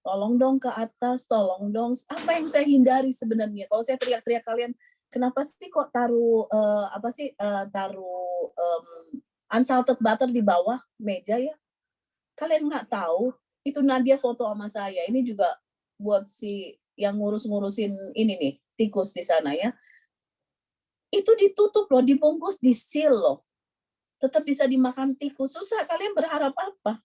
Tolong dong ke atas, tolong dong. Apa yang saya hindari sebenarnya? Kalau saya teriak-teriak kalian, kenapa sih kok taruh unsalted butter di bawah meja ya? Kalian nggak tahu, itu Nadia foto sama saya. Ini juga buat si yang ngurus-ngurusin ini nih, tikus di sana ya. Itu ditutup loh, dibungkus, di-seal loh. Tetap bisa dimakan tikus. Susah, kalian berharap apa?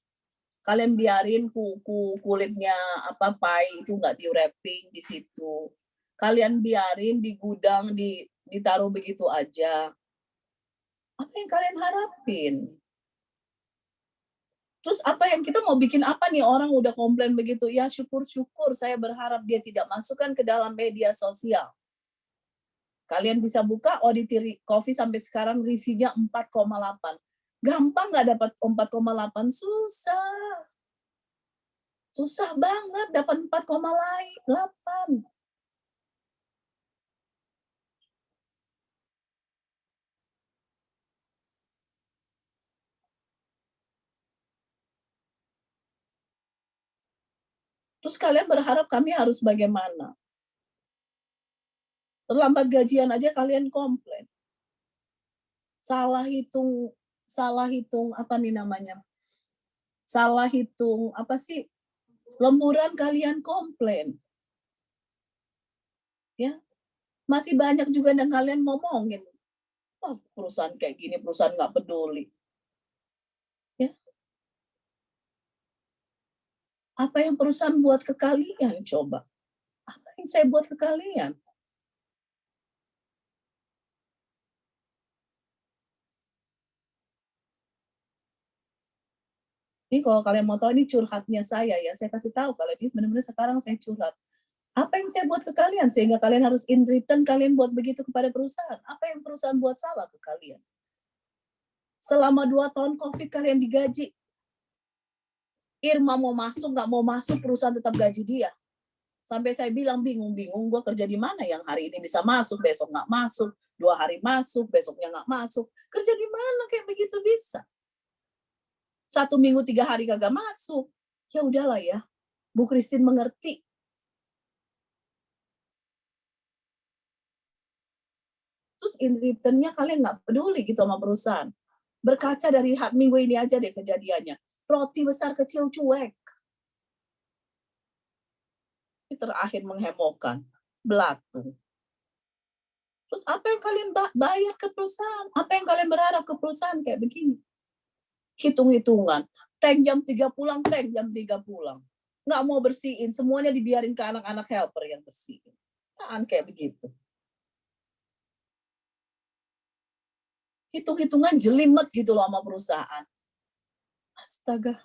Kalian biarin kuku kulitnya pai itu nggak di wrapping di situ. Kalian biarin di gudang ditaruh begitu aja. Apa yang kalian harapin? Terus apa yang kita mau bikin apa nih, orang udah komplain begitu. Ya syukur-syukur, saya berharap dia tidak masukkan ke dalam media sosial. Kalian bisa buka Audity Coffee sampai sekarang reviewnya 4,8. Gampang nggak dapat 4,8? Susah. Susah banget dapat 4,8. Terus kalian berharap kami harus bagaimana? Terlambat gajian aja kalian komplain. Salah hitung apa nih namanya? Salah hitung apa sih? Lemburan kalian komplain. Ya, masih banyak juga yang kalian ngomongin. Oh, perusahaan kayak gini, perusahaan nggak peduli. Ya, apa yang perusahaan buat ke kalian coba? Apa yang saya buat ke kalian? Ini kalau kalian mau tahu, ini curhatnya saya ya. Saya kasih tahu kalau ini benar-benar sekarang saya curhat. Apa yang saya buat ke kalian sehingga kalian harus in return kalian buat begitu kepada perusahaan? Apa yang perusahaan buat salah ke kalian? Selama 2 tahun COVID kalian digaji. Irma mau masuk, nggak mau masuk, perusahaan tetap gaji dia. Sampai saya bilang bingung-bingung, gue kerja di mana yang hari ini bisa masuk, besok nggak masuk, 2 hari masuk, besoknya nggak masuk. Kerja di mana kayak begitu bisa? 1 minggu 3 hari kagak masuk. Ya udahlah ya, Bu Christine mengerti. Terus in return-nya kalian nggak peduli gitu sama perusahaan. Berkaca dari minggu ini aja deh kejadiannya. Roti besar kecil cuek. Ini terakhir menghebohkan. Belatung. Terus apa yang kalian bayar ke perusahaan? Apa yang kalian berharap ke perusahaan kayak begini? Hitung-hitungan. Tank jam 3 pulang, tank jam 3 pulang. Nggak mau bersihin, semuanya dibiarin ke anak-anak helper yang bersihin. Apaan kayak begitu? Hitung-hitungan jelimet gitu loh sama perusahaan. Astaga.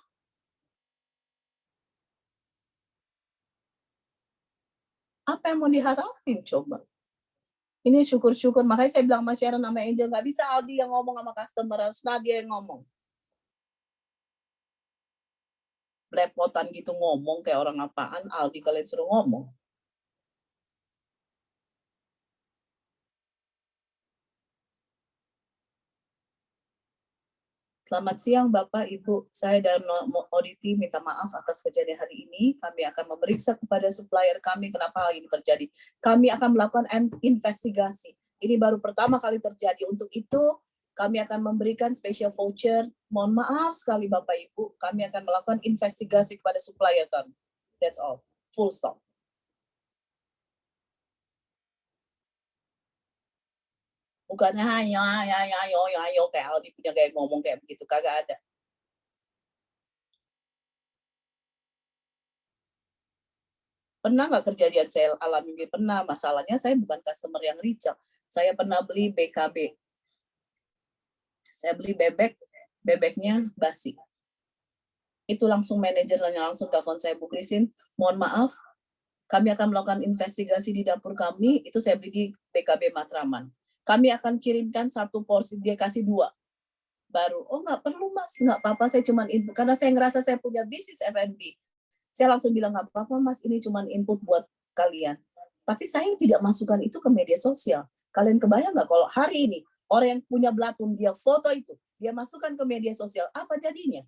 Apa yang mau diharapin coba? Ini syukur-syukur, makanya saya bilang sama Sharon sama Angel, nggak bisa Aldi yang ngomong sama customer, harus Nadia yang ngomong. Belepotan gitu ngomong kayak orang apaan, Aldi kalian suruh ngomong. Selamat siang Bapak, Ibu. Saya dan Audity minta maaf atas kejadian hari ini. Kami akan memeriksa kepada supplier kami kenapa hal ini terjadi. Kami akan melakukan investigasi. Ini baru pertama kali terjadi. Untuk itu, kami akan memberikan special voucher. Mohon maaf sekali Bapak Ibu, kami akan melakukan investigasi kepada supplier kami. That's all. Full stop. Bukannya ayo kayak Aldi punya kayak ngomong kayak begitu, kagak ada. Pernah nggak kejadian saya alami? Pernah. Masalahnya saya bukan customer yang retail. Saya pernah beli BKB. Saya beli bebeknya basi. Itu langsung manajernya langsung telepon saya, Bu Christine, mohon maaf, kami akan melakukan investigasi di dapur kami, itu saya beli di BKB Matraman. Kami akan kirimkan 1 porsi, dia kasih 2. Baru, oh nggak perlu mas, nggak apa-apa, saya cuma input. Karena saya ngerasa saya punya bisnis F&B. Saya langsung bilang, nggak apa-apa mas, ini cuma input buat kalian. Tapi saya tidak masukkan itu ke media sosial. Kalian kebayang nggak kalau hari ini, orang yang punya belatung, dia foto itu, dia masukkan ke media sosial, apa jadinya?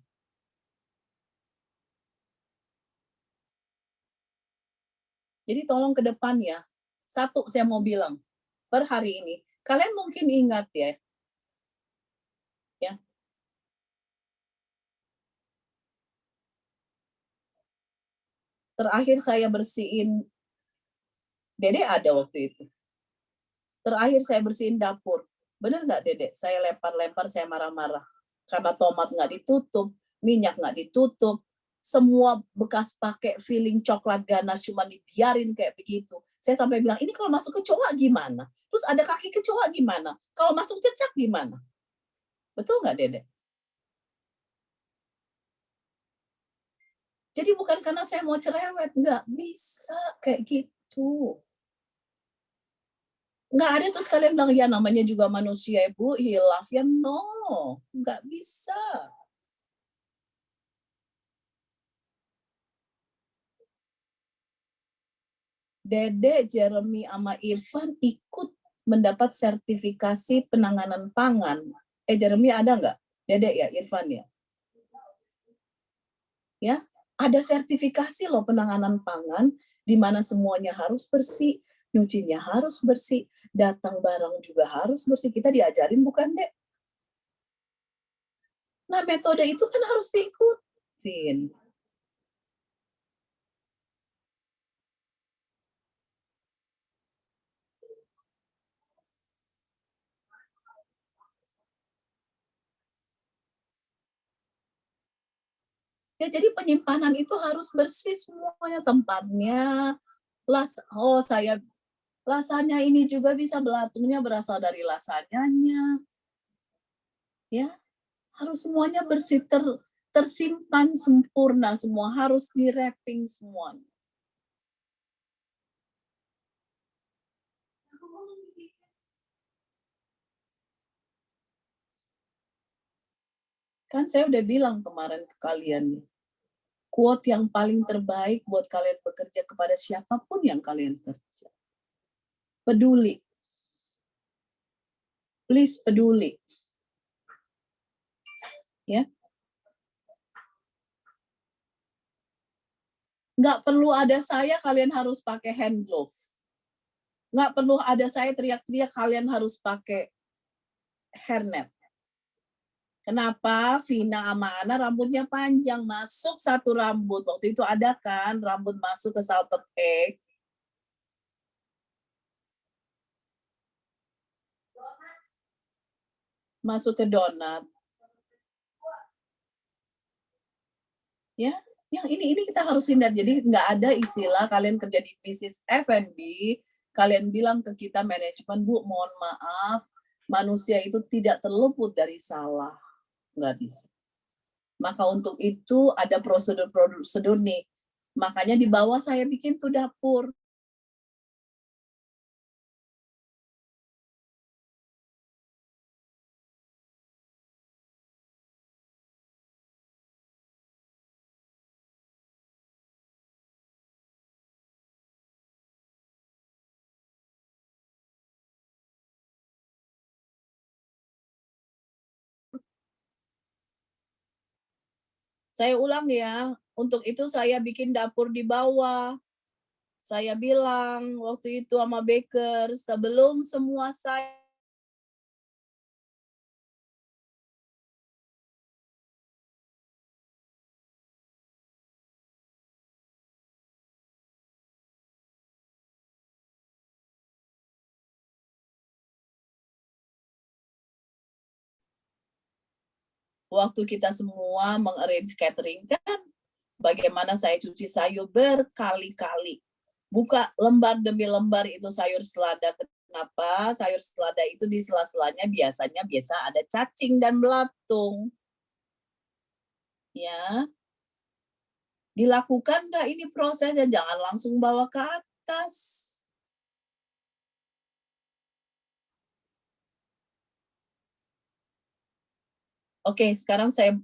Jadi tolong ke depannya, satu saya mau bilang, per hari ini, kalian mungkin ingat ya, terakhir saya bersihin, Dede ada waktu itu. Terakhir saya bersihin dapur. Bener nggak, Dede? Saya lempar-lempar, saya marah-marah. Karena tomat nggak ditutup, minyak nggak ditutup, semua bekas pakai filling coklat ganas cuma dibiarin kayak begitu. Saya sampai bilang, ini kalau masuk kecoa gimana? Terus ada kaki kecoa gimana? Kalau masuk cecak gimana? Betul nggak, Dede? Jadi bukan karena saya mau cerewet, nggak bisa kayak gitu. Nggak ada terus kalian bilang, ya namanya juga manusia ibu, hilaf. Ya no, nggak bisa. Dede, Jeremy, sama Irfan ikut mendapat sertifikasi penanganan pangan. Jeremy ada nggak? Dede ya, Irfan ya? Ya, ada sertifikasi loh penanganan pangan, di mana semuanya harus bersih, nyucinya harus bersih, datang barang juga harus bersih. Kita diajarin bukan, Dek? Nah, metode itu kan harus diikutin. Ya, jadi penyimpanan itu harus bersih semuanya tempatnya. Oh, saya lasanya ini juga bisa belatungnya berasal dari lasanyanya. Ya, harus semuanya bersih, tersimpan sempurna semua, harus di wrapping semua. Kan saya udah bilang kemarin ke kalian nih, quote yang paling terbaik buat kalian bekerja kepada siapapun yang kalian kerja. Peduli. Please peduli. Ya. Nggak perlu ada saya, kalian harus pakai hand glove. Nggak perlu ada saya teriak-teriak, kalian harus pakai hairnet. Kenapa Vina sama Ana rambutnya panjang, masuk satu rambut. Waktu itu ada kan rambut masuk ke salted egg. Masuk ke donat. Ya, yang ini kita harus hindar. Jadi nggak ada istilah kalian kerja di bisnis F&B, kalian bilang ke kita manajemen, Bu, mohon maaf, manusia itu tidak terluput dari salah. Nggak bisa. Maka untuk itu ada prosedur-prosedur nih. Makanya di bawah saya bikin tuh dapur. Saya ulang ya, untuk itu saya bikin dapur di bawah. Saya bilang waktu itu sama baker, sebelum semua saya waktu kita semua mengarrange catering kan, bagaimana saya cuci sayur berkali-kali. Buka lembar demi lembar itu sayur selada. Kenapa? Sayur selada itu di sela-selanya biasa ada cacing dan belatung. Ya, dilakukan nggak ini prosesnya? Jangan langsung bawa ke atas. Oke, sekarang saya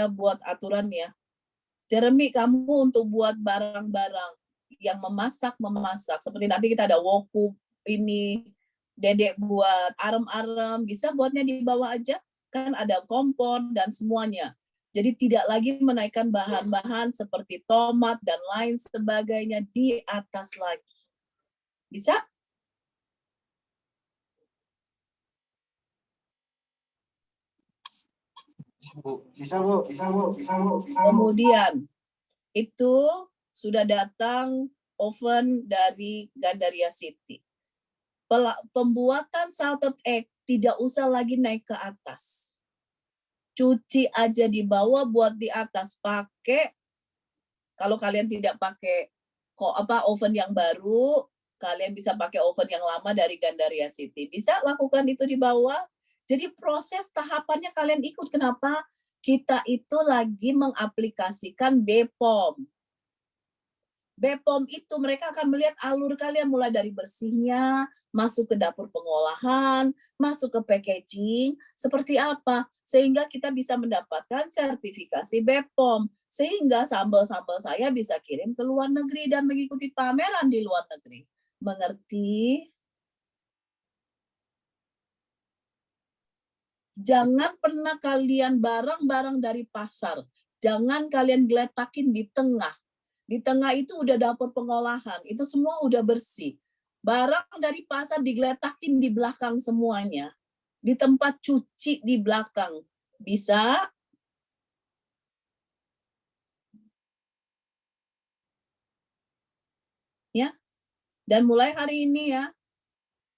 buat aturan ya. Jeremy, kamu untuk buat barang-barang yang memasak. Seperti nanti kita ada woku ini, Dedek buat arem-arem, bisa buatnya di bawah aja. Kan ada kompor dan semuanya. Jadi tidak lagi menaikkan bahan-bahan seperti tomat dan lain sebagainya di atas lagi. Bisa? Bisa, Bu. Kemudian itu sudah datang oven dari Gandaria City. Pembuatan salted egg tidak usah lagi naik ke atas. Cuci aja di bawah, buat di atas. Pakai, kalau kalian tidak pakai oven yang baru, kalian bisa pakai oven yang lama dari Gandaria City. Bisa lakukan itu di bawah. Jadi proses tahapannya kalian ikut. Kenapa? Kita itu lagi mengaplikasikan BPOM. BPOM itu mereka akan melihat alur kalian mulai dari bersihnya, masuk ke dapur pengolahan, masuk ke packaging, seperti apa. Sehingga kita bisa mendapatkan sertifikasi BPOM. Sehingga sambal-sambal saya bisa kirim ke luar negeri dan mengikuti pameran di luar negeri. Mengerti? Jangan pernah kalian barang-barang dari pasar, jangan kalian geletakin di tengah. Di tengah itu udah dapur pengolahan, itu semua udah bersih. Barang dari pasar digeletakin di belakang semuanya. Di tempat cuci di belakang. Bisa? Ya. Dan mulai hari ini ya,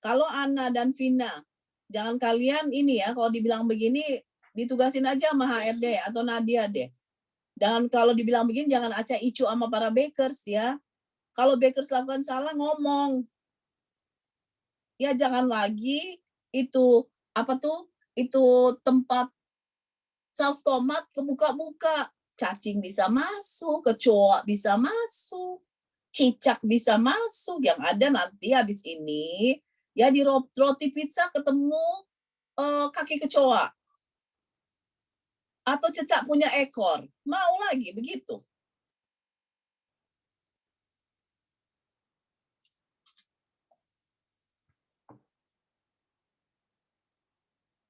kalau Ana dan Vina, jangan kalian ini ya, kalau dibilang begini, ditugasin aja sama HRD atau Nadia deh. Dan kalau dibilang begini, jangan acak icu sama para bakers ya. Kalau bakers lakukan salah, ngomong. Ya jangan lagi itu apa tuh? Itu tempat saus tomat kebuka-buka. Cacing bisa masuk, kecoa bisa masuk, cicak bisa masuk. Yang ada nanti habis ini ya di roti pizza ketemu kaki kecoa atau cecak punya ekor. Mau lagi begitu.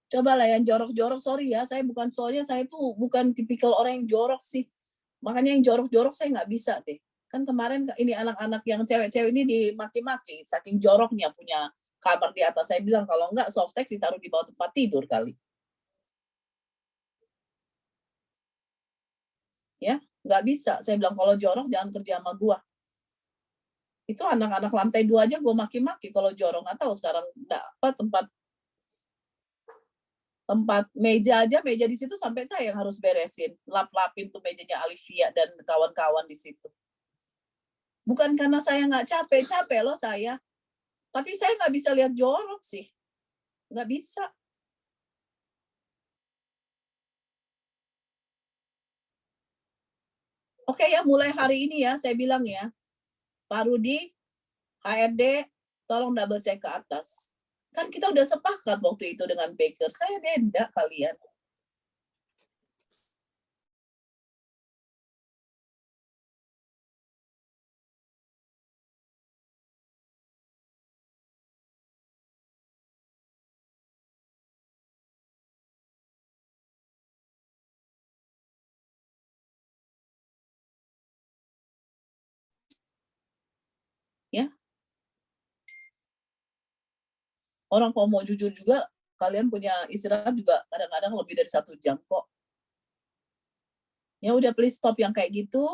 Coba lah yang jorok-jorok, sorry ya, saya bukan, soalnya saya tuh bukan tipikal orang yang jorok sih. Makanya yang jorok-jorok saya nggak bisa deh. Kan kemarin ini anak-anak yang cewek-cewek ini dimaki-maki, saking joroknya punya kamar di atas. Saya bilang kalau nggak Softex ditaruh di bawah tempat tidur kali. Ya, nggak bisa. Saya bilang kalau jorok jangan kerja sama gua. Itu anak-anak lantai 2 aja gua maki-maki kalau jorok. Nggak tahu sekarang apa tempat meja aja, meja di situ sampai saya yang harus beresin, lap-lapin tuh mejanya Alivia dan kawan-kawan di situ. Bukan karena saya nggak capek loh saya, tapi saya nggak bisa lihat jorok sih, nggak bisa. Oke ya, mulai hari ini ya, saya bilang ya, Pak Rudi, HRD, tolong double check ke atas. Kan kita udah sepakat waktu itu dengan Baker, saya denda kalian. Ya, orang kalau mau jujur juga, kalian punya istirahat juga kadang-kadang lebih dari 1 jam kok. Ya udah, please stop yang kayak gitu.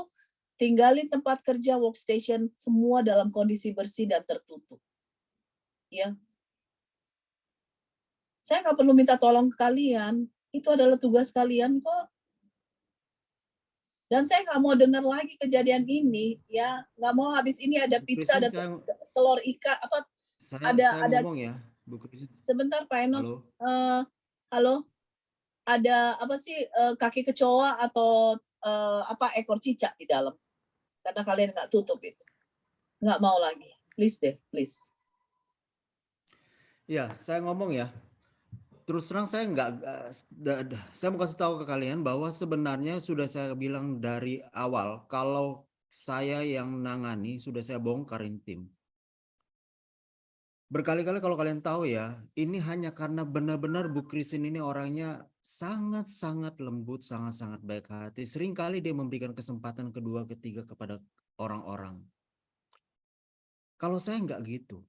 Tinggalin tempat kerja, workstation, semua dalam kondisi bersih dan tertutup. Ya. Saya nggak perlu minta tolong ke kalian. Itu adalah tugas kalian kok. Dan saya nggak mau dengar lagi kejadian ini. Ya, nggak mau habis ini ada pizza, ada telur ikan, apa? Saya ngomong ya, Bu Christine. Sebentar, Pak Enos. Halo. Halo. Ada apa sih kaki kecoa atau apa ekor cicak di dalam? Karena kalian nggak tutup itu. Nggak mau lagi. Please deh, please. Ya, saya ngomong ya. Terus terang saya saya mau kasih tahu ke kalian bahwa sebenarnya sudah saya bilang dari awal kalau saya yang nangani sudah saya bongkarin tim. Berkali-kali kalau kalian tahu ya, ini hanya karena benar-benar Bu Christine ini orangnya sangat-sangat lembut, sangat-sangat baik hati. Seringkali dia memberikan kesempatan kedua, ketiga kepada orang-orang. Kalau saya nggak gitu.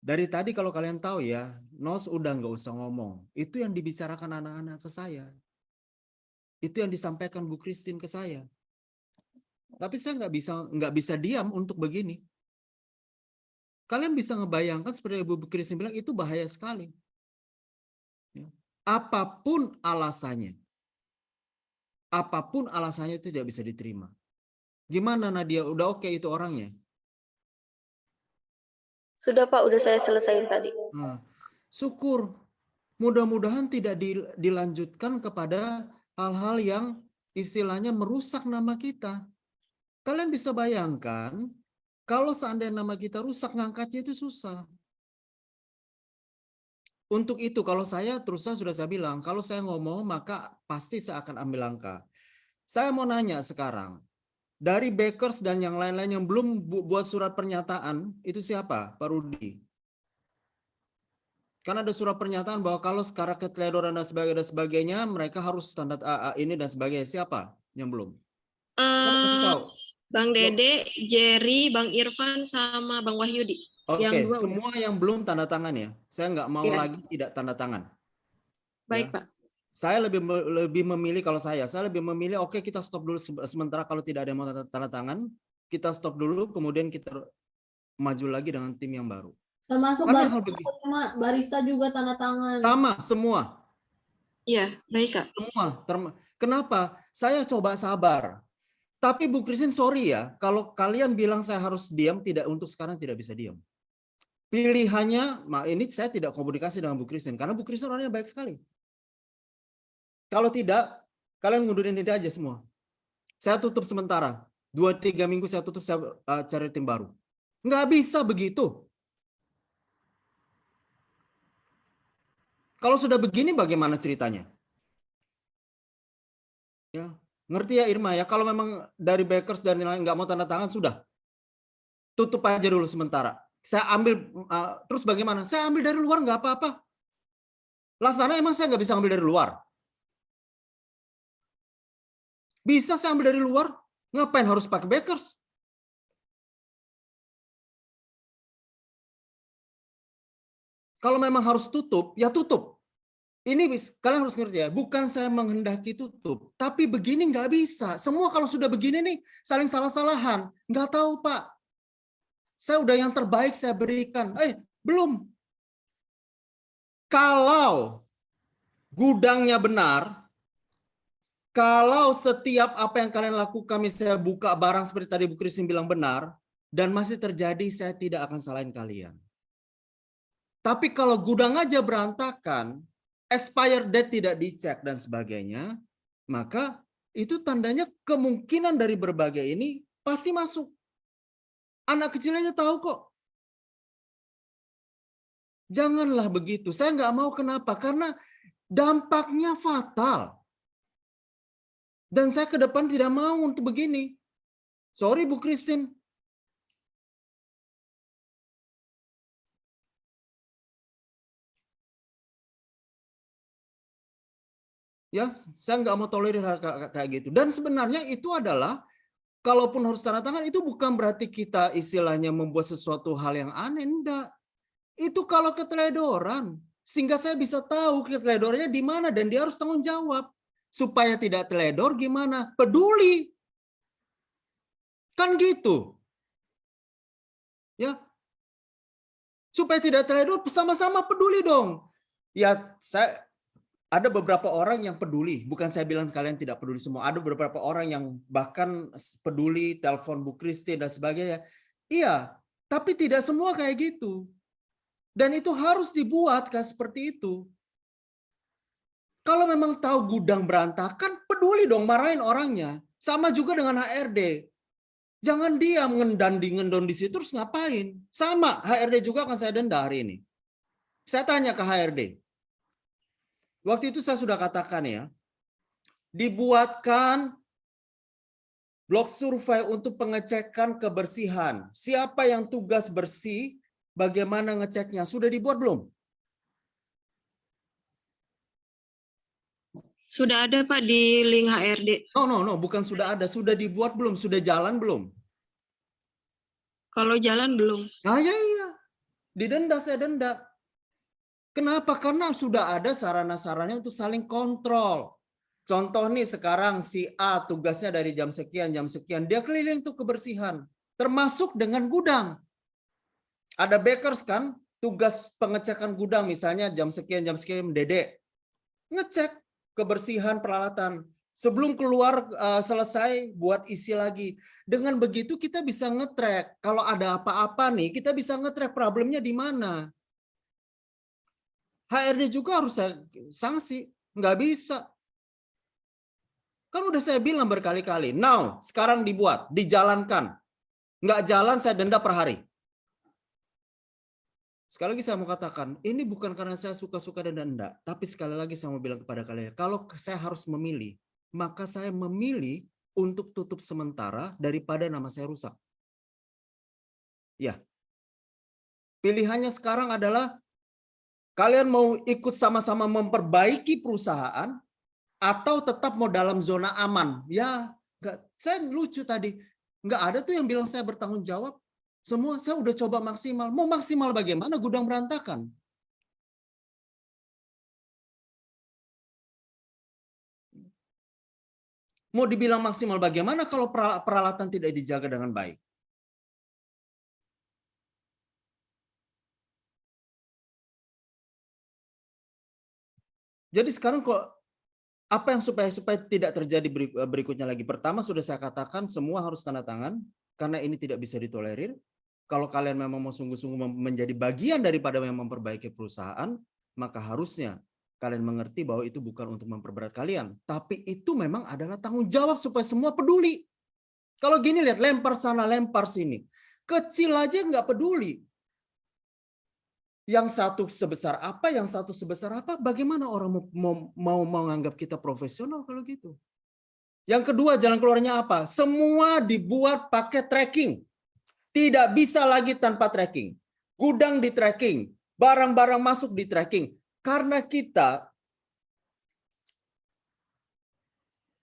Dari tadi kalau kalian tahu ya, Nos udah nggak usah ngomong. Itu yang dibicarakan anak-anak ke saya. Itu yang disampaikan Bu Christine ke saya. Tapi saya nggak bisa diam untuk begini. Kalian bisa ngebayangkan seperti Bu Christine bilang, itu bahaya sekali. Ya. Apapun alasannya itu tidak bisa diterima. Gimana Nadia? Udah oke itu orangnya? Sudah Pak, udah saya selesaiin tadi. Nah, syukur. Mudah-mudahan tidak dilanjutkan kepada hal-hal yang istilahnya merusak nama kita. Kalian bisa bayangkan, kalau seandainya nama kita rusak, ngangkatnya itu susah. Untuk itu, kalau saya terus sudah saya bilang, kalau saya ngomong, maka pasti saya akan ambil langkah. Saya mau nanya sekarang, dari Bakers dan yang lain-lain yang belum buat surat pernyataan, itu siapa? Pak Rudi. Kan ada surat pernyataan bahwa kalau sekarang keteledoran dan sebagainya, mereka harus standar ini dan sebagainya. Siapa yang belum? Kasih tahu. Bang Dede, Jerry, Bang Irfan, sama Bang Wahyudi. Oke, semua yang belum tanda tangan ya. Saya nggak mau lagi tidak tanda tangan. Baik, Ya. Pak. Saya lebih memilih kalau saya lebih memilih oke kita stop dulu sementara kalau tidak ada yang mau tanda tangan, kita stop dulu kemudian kita maju lagi dengan tim yang baru. Termasuk barista juga tanda tangan. Sama semua. Iya, baik Kak. Semua. Kenapa? Saya coba sabar. Tapi Bu Christine sorry ya, kalau kalian bilang saya harus diam, tidak untuk sekarang tidak bisa diam. Pilihannya, ini saya tidak komunikasi dengan Bu Christine karena Bu Christine orangnya baik sekali. Kalau tidak, kalian ngundurin diri aja semua. Saya tutup sementara. 2-3 minggu saya tutup, saya cari tim baru. Nggak bisa begitu. Kalau sudah begini bagaimana ceritanya? Ya, ngerti ya Irma ya, kalau memang dari Bakers dan lain nggak mau tanda tangan, sudah. Tutup aja dulu sementara. Saya ambil, terus bagaimana? Saya ambil dari luar nggak apa-apa. Lah sana emang saya nggak bisa ambil dari luar? Bisa saya ambil dari luar, ngapain harus pakai Bakers? Kalau memang harus tutup, ya tutup. Ini kalian harus ngerti ya, bukan saya menghendaki tutup, tapi begini nggak bisa. Semua kalau sudah begini nih, saling salah-salahan. Nggak tahu Pak, saya udah yang terbaik saya berikan. Belum. Kalau gudangnya benar, kalau setiap apa yang kalian lakukan, misalnya buka barang seperti tadi Bu Christine bilang benar, dan masih terjadi, saya tidak akan salahin kalian. Tapi kalau gudang aja berantakan, expired date tidak dicek dan sebagainya, maka itu tandanya kemungkinan dari berbagai ini pasti masuk. Anak kecilnya tahu kok. Janganlah begitu. Saya nggak mau, kenapa? Karena dampaknya fatal. Dan saya ke depan tidak mau untuk begini. Sorry Bu Christine. Ya, saya nggak mau tolerir hal kayak gitu. Dan sebenarnya itu adalah, kalaupun harus tanda tangan, itu bukan berarti kita istilahnya membuat sesuatu hal yang aneh, enggak. Itu kalau keteledoran, sehingga saya bisa tahu keteledorannya di mana dan dia harus tanggung jawab. Supaya tidak teledor gimana? Peduli. Kan gitu. Ya. Supaya tidak teledor, sama-sama peduli dong. Ya, saya ada beberapa orang yang peduli, bukan saya bilang kalian tidak peduli semua. Ada beberapa orang yang bahkan peduli, telepon Bu Christine dan sebagainya. Iya, tapi tidak semua kayak gitu. Dan itu harus dibuat kayak seperti itu. Kalau memang tahu gudang berantakan, peduli dong, marahin orangnya. Sama juga dengan HRD. Jangan diam ngendon di situ terus ngapain? Sama, HRD juga akan saya denda hari ini. Saya tanya ke HRD. Waktu itu saya sudah katakan ya, dibuatkan blok survei untuk pengecekan kebersihan. Siapa yang tugas bersih, bagaimana ngeceknya? Sudah dibuat belum? Sudah ada Pak di link HRD. No, bukan sudah ada, sudah dibuat belum, sudah jalan belum? Kalau jalan belum. Nah, iya. Didenda, saya denda. Kenapa? Karena sudah ada sarana-saranya untuk saling kontrol. Contoh nih sekarang si A tugasnya dari jam sekian, dia keliling tuh kebersihan. Termasuk dengan gudang. Ada bakers kan, tugas pengecekan gudang misalnya jam sekian, Dede. Ngecek kebersihan peralatan. Sebelum keluar selesai buat isi lagi. Dengan begitu kita bisa nge-track. Kalau ada apa-apa nih, kita bisa nge-track problemnya di mana. HRD juga harus sanksi. Nggak bisa. Kan udah saya bilang berkali-kali. Now, sekarang dibuat, dijalankan. Nggak jalan, saya denda per hari. Sekali lagi saya mau katakan, ini bukan karena saya suka-suka dan enggak. Tapi sekali lagi saya mau bilang kepada kalian, kalau saya harus memilih, maka saya memilih untuk tutup sementara daripada nama saya rusak. Ya. Pilihannya sekarang adalah, kalian mau ikut sama-sama memperbaiki perusahaan, atau tetap mau dalam zona aman. Ya, saya lucu tadi. Nggak ada tuh yang bilang saya bertanggung jawab. Semua saya udah coba maksimal. Mau maksimal bagaimana? Gudang berantakan. Mau dibilang maksimal bagaimana kalau peralatan tidak dijaga dengan baik? Jadi sekarang kok apa yang supaya tidak terjadi berikutnya lagi? Pertama sudah saya katakan semua harus tanda tangan karena ini tidak bisa ditolerir. Kalau kalian memang mau sungguh-sungguh menjadi bagian daripada yang memperbaiki perusahaan, maka harusnya kalian mengerti bahwa itu bukan untuk memperberat kalian, tapi itu memang adalah tanggung jawab supaya semua peduli. Kalau gini lihat, lempar sana, lempar sini. Kecil aja nggak peduli. Yang satu sebesar apa, yang satu sebesar apa, bagaimana orang mau menganggap kita profesional kalau gitu? Yang kedua, jalan keluarnya apa? Semua dibuat pakai tracking. Tidak bisa lagi tanpa tracking. Gudang di tracking, barang-barang masuk di tracking. Karena kita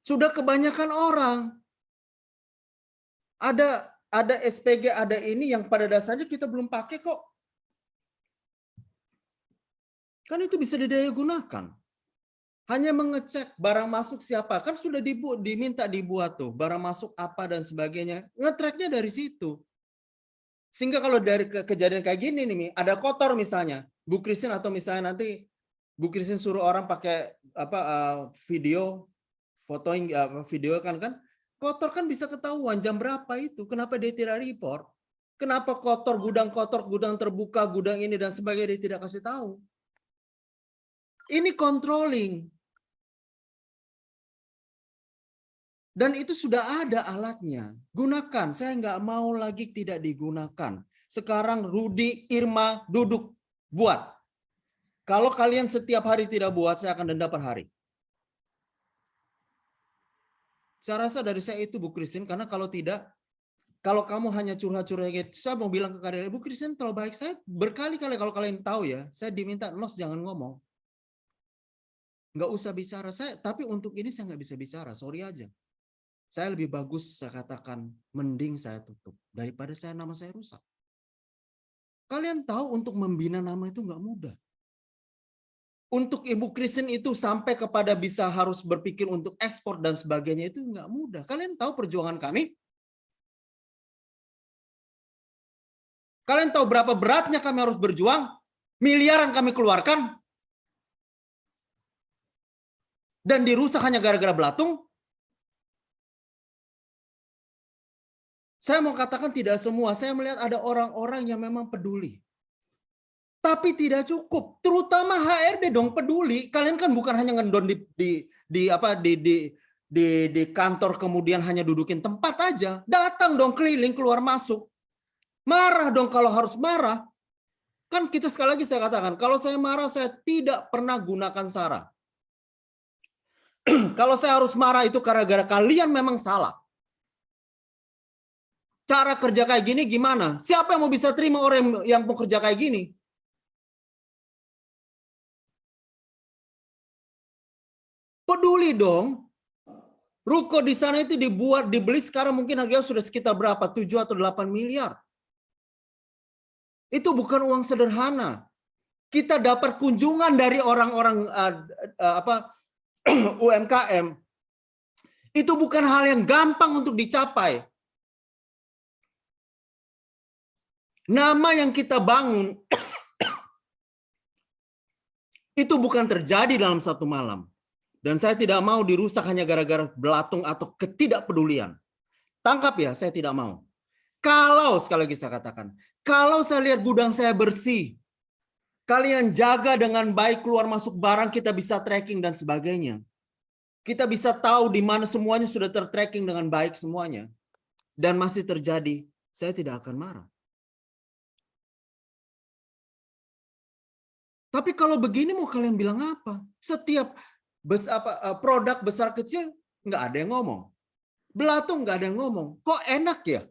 sudah kebanyakan orang. Ada SPG, ada ini yang pada dasarnya kita belum pakai kok. Kan itu bisa didaya gunakan. Hanya mengecek barang masuk siapa. Kan sudah diminta dibuat tuh. Barang masuk apa dan sebagainya. Nge-tracknya dari situ. Sehingga kalau dari kejadian kayak gini nih, ada kotor misalnya. Bu Christine atau misalnya nanti Bu Christine suruh orang pakai video, fotoing video kan kotor kan bisa ketahuan jam berapa itu. Kenapa dia tidak report? Kenapa kotor, gudang terbuka, gudang ini dan sebagainya dia tidak kasih tahu? Ini controlling. Dan itu sudah ada alatnya. Gunakan. Saya nggak mau lagi tidak digunakan. Sekarang Rudi, Irma, duduk. Buat. Kalau kalian setiap hari tidak buat, saya akan denda per hari. Saya rasa dari saya itu Bu Christine, karena kalau tidak, kalau kamu hanya curhat-curhat gitu, saya mau bilang ke kalian, Bu Christine terlalu baik. Saya berkali-kali kalau kalian tahu ya, saya diminta, Nos jangan ngomong. Nggak usah bicara. Tapi untuk ini saya nggak bisa bicara, sorry aja. Saya lebih bagus saya katakan, mending saya tutup daripada nama saya rusak. Kalian tahu untuk membina nama itu nggak mudah. Untuk Ibu Christine itu sampai kepada bisa harus berpikir untuk ekspor dan sebagainya itu nggak mudah. Kalian tahu perjuangan kami? Kalian tahu berapa beratnya kami harus berjuang? Miliaran kami keluarkan. Dan dirusak hanya gara-gara belatung? Saya mau katakan tidak semua. Saya melihat ada orang-orang yang memang peduli. Tapi tidak cukup. Terutama HRD dong peduli. Kalian kan bukan hanya ngendon di kantor kemudian hanya dudukin tempat aja. Datang dong keliling keluar masuk. Marah dong kalau harus marah. Kan kita sekali lagi saya katakan, kalau saya marah saya tidak pernah gunakan SARA. Kalau saya harus marah itu gara-gara kalian memang salah. Cara kerja kayak gini gimana? Siapa yang mau bisa terima orang yang mau kerja kayak gini? Peduli dong. Ruko di sana itu dibeli sekarang mungkin harganya sudah sekitar berapa? 7 atau 8 miliar. Itu bukan uang sederhana. Kita dapat kunjungan dari orang-orang UMKM. Itu bukan hal yang gampang untuk dicapai. Nama yang kita bangun itu bukan terjadi dalam satu malam. Dan saya tidak mau dirusak hanya gara-gara belatung atau ketidakpedulian. Tangkap ya, saya tidak mau. Kalau, sekali lagi saya katakan, kalau saya lihat gudang saya bersih, kalian jaga dengan baik keluar masuk barang, kita bisa tracking dan sebagainya. Kita bisa tahu di mana semuanya sudah tertracking dengan baik semuanya. Dan masih terjadi, saya tidak akan marah. Tapi kalau begini mau kalian bilang apa? Setiap produk besar kecil nggak ada yang ngomong. Belatung nggak ada yang ngomong. Kok enak ya?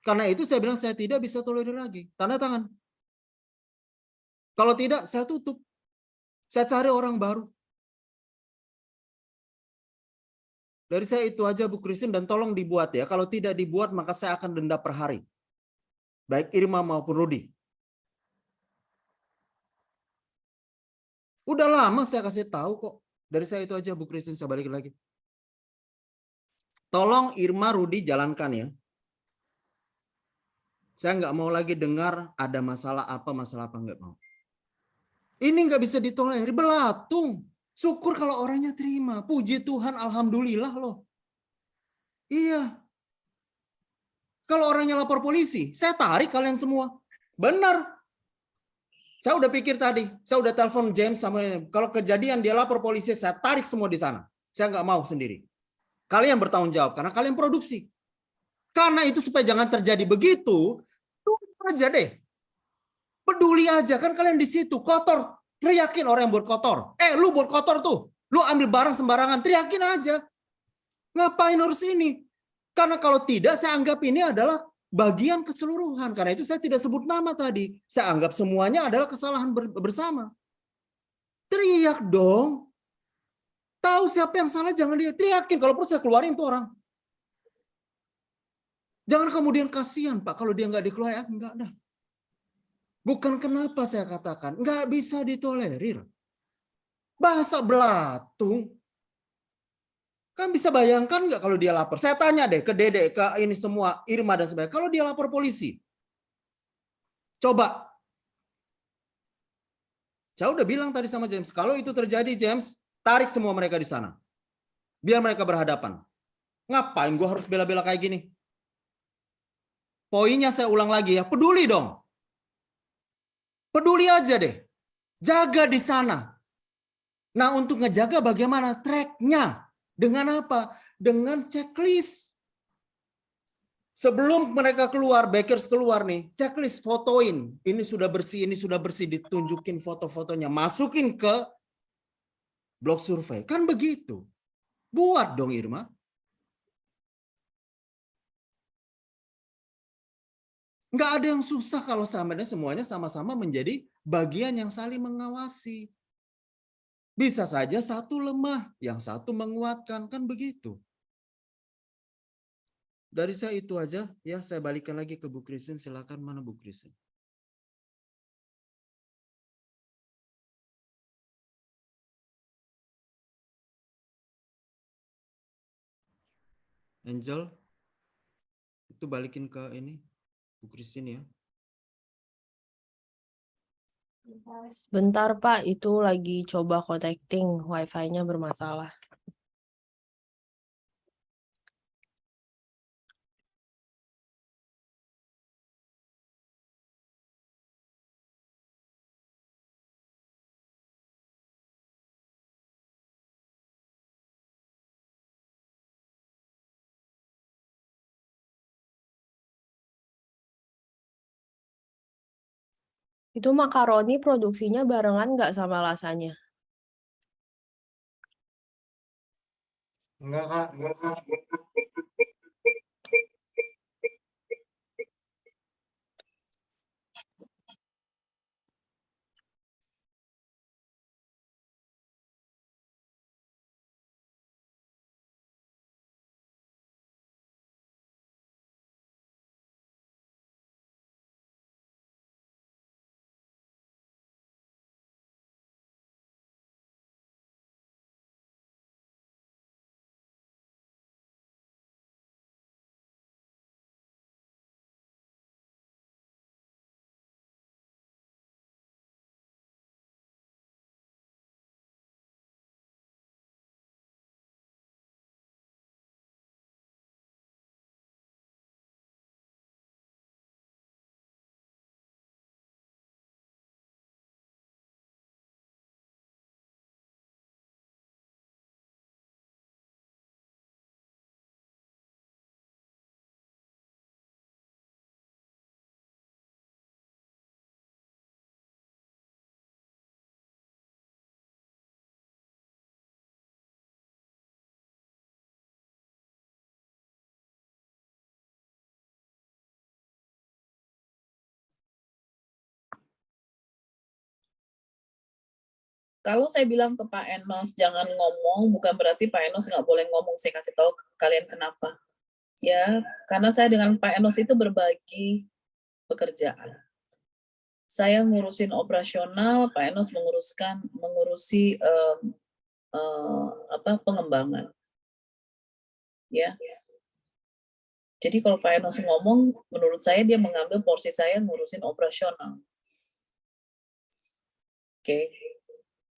Karena itu saya bilang saya tidak bisa tolerir lagi. Tanda tangan. Kalau tidak, saya tutup. Saya cari orang baru. Dari saya itu aja Bu Christine, dan tolong dibuat ya. Kalau tidak dibuat maka saya akan denda per hari. Baik Irma maupun Rudi. Udah lama saya kasih tahu kok. Dari saya itu aja Bu Christine, saya balik lagi. Tolong Irma, Rudi jalankan ya. Saya nggak mau lagi dengar ada masalah apa nggak mau. Ini nggak bisa ditolerir, belatung. Syukur kalau orangnya terima. Puji Tuhan, alhamdulillah loh. Iya. Kalau orangnya lapor polisi, saya tarik kalian semua. Benar. Saya udah pikir tadi, saya udah telepon James sama kalau kejadian dia lapor polisi, saya tarik semua di sana. Saya nggak mau sendiri. Kalian bertanggung jawab karena kalian produksi. Karena itu supaya jangan terjadi begitu, tunggu aja deh. Peduli aja kan kalian di situ kotor, teriakin orang yang buat kotor. Lu buat kotor tuh, lu ambil barang sembarangan, teriakin aja. Ngapain harus ini? Karena kalau tidak, saya anggap ini adalah bagian keseluruhan. Karena itu saya tidak sebut nama tadi. Saya anggap semuanya adalah kesalahan bersama. Teriak dong. Tahu siapa yang salah, jangan dia teriakin. Kalau perlu saya keluarin tuh orang. Jangan kemudian kasihan Pak, kalau dia nggak dikeluarin, enggak dah. Bukan kenapa saya katakan, nggak bisa ditolerir. Bahasa belatung. Kan bisa bayangkan nggak kalau dia lapor? Saya tanya deh ke Dede, ke ini semua, Irma dan sebagainya. Kalau dia lapor polisi, coba. Saya udah bilang tadi sama James, kalau itu terjadi James, tarik semua mereka di sana. Biar mereka berhadapan. Ngapain gue harus bela-bela kayak gini? Poinnya saya ulang lagi ya, peduli dong. Peduli aja deh. Jaga di sana. Nah untuk ngejaga bagaimana tracknya? Dengan apa? Dengan checklist. Sebelum mereka keluar, backers keluar nih, checklist fotoin. Ini sudah bersih, ditunjukin foto-fotonya. Masukin ke blog survei. Kan begitu. Buat dong Irma. Nggak ada yang susah kalau semuanya sama-sama menjadi bagian yang saling mengawasi. Bisa saja satu lemah, yang satu menguatkan, kan begitu. Dari saya itu aja, ya saya balikan lagi ke Bu Christine, silakan mana Bu Christine. Angel, itu balikin ke ini, Bu Christine ya. Bentar Pak, itu lagi coba connecting, wifi-nya bermasalah. Itu makaroni produksinya barengan nggak sama lasanya? Enggak, Kak. Kalau saya bilang ke Pak Enos jangan ngomong, bukan berarti Pak Enos nggak boleh ngomong. Saya kasih tahu ke kalian kenapa. Ya, karena saya dengan Pak Enos itu berbagi pekerjaan. Saya ngurusin operasional, Pak Enos mengurusi pengembangan. Ya. Jadi kalau Pak Enos ngomong, menurut saya dia mengambil porsi saya ngurusin operasional. Oke.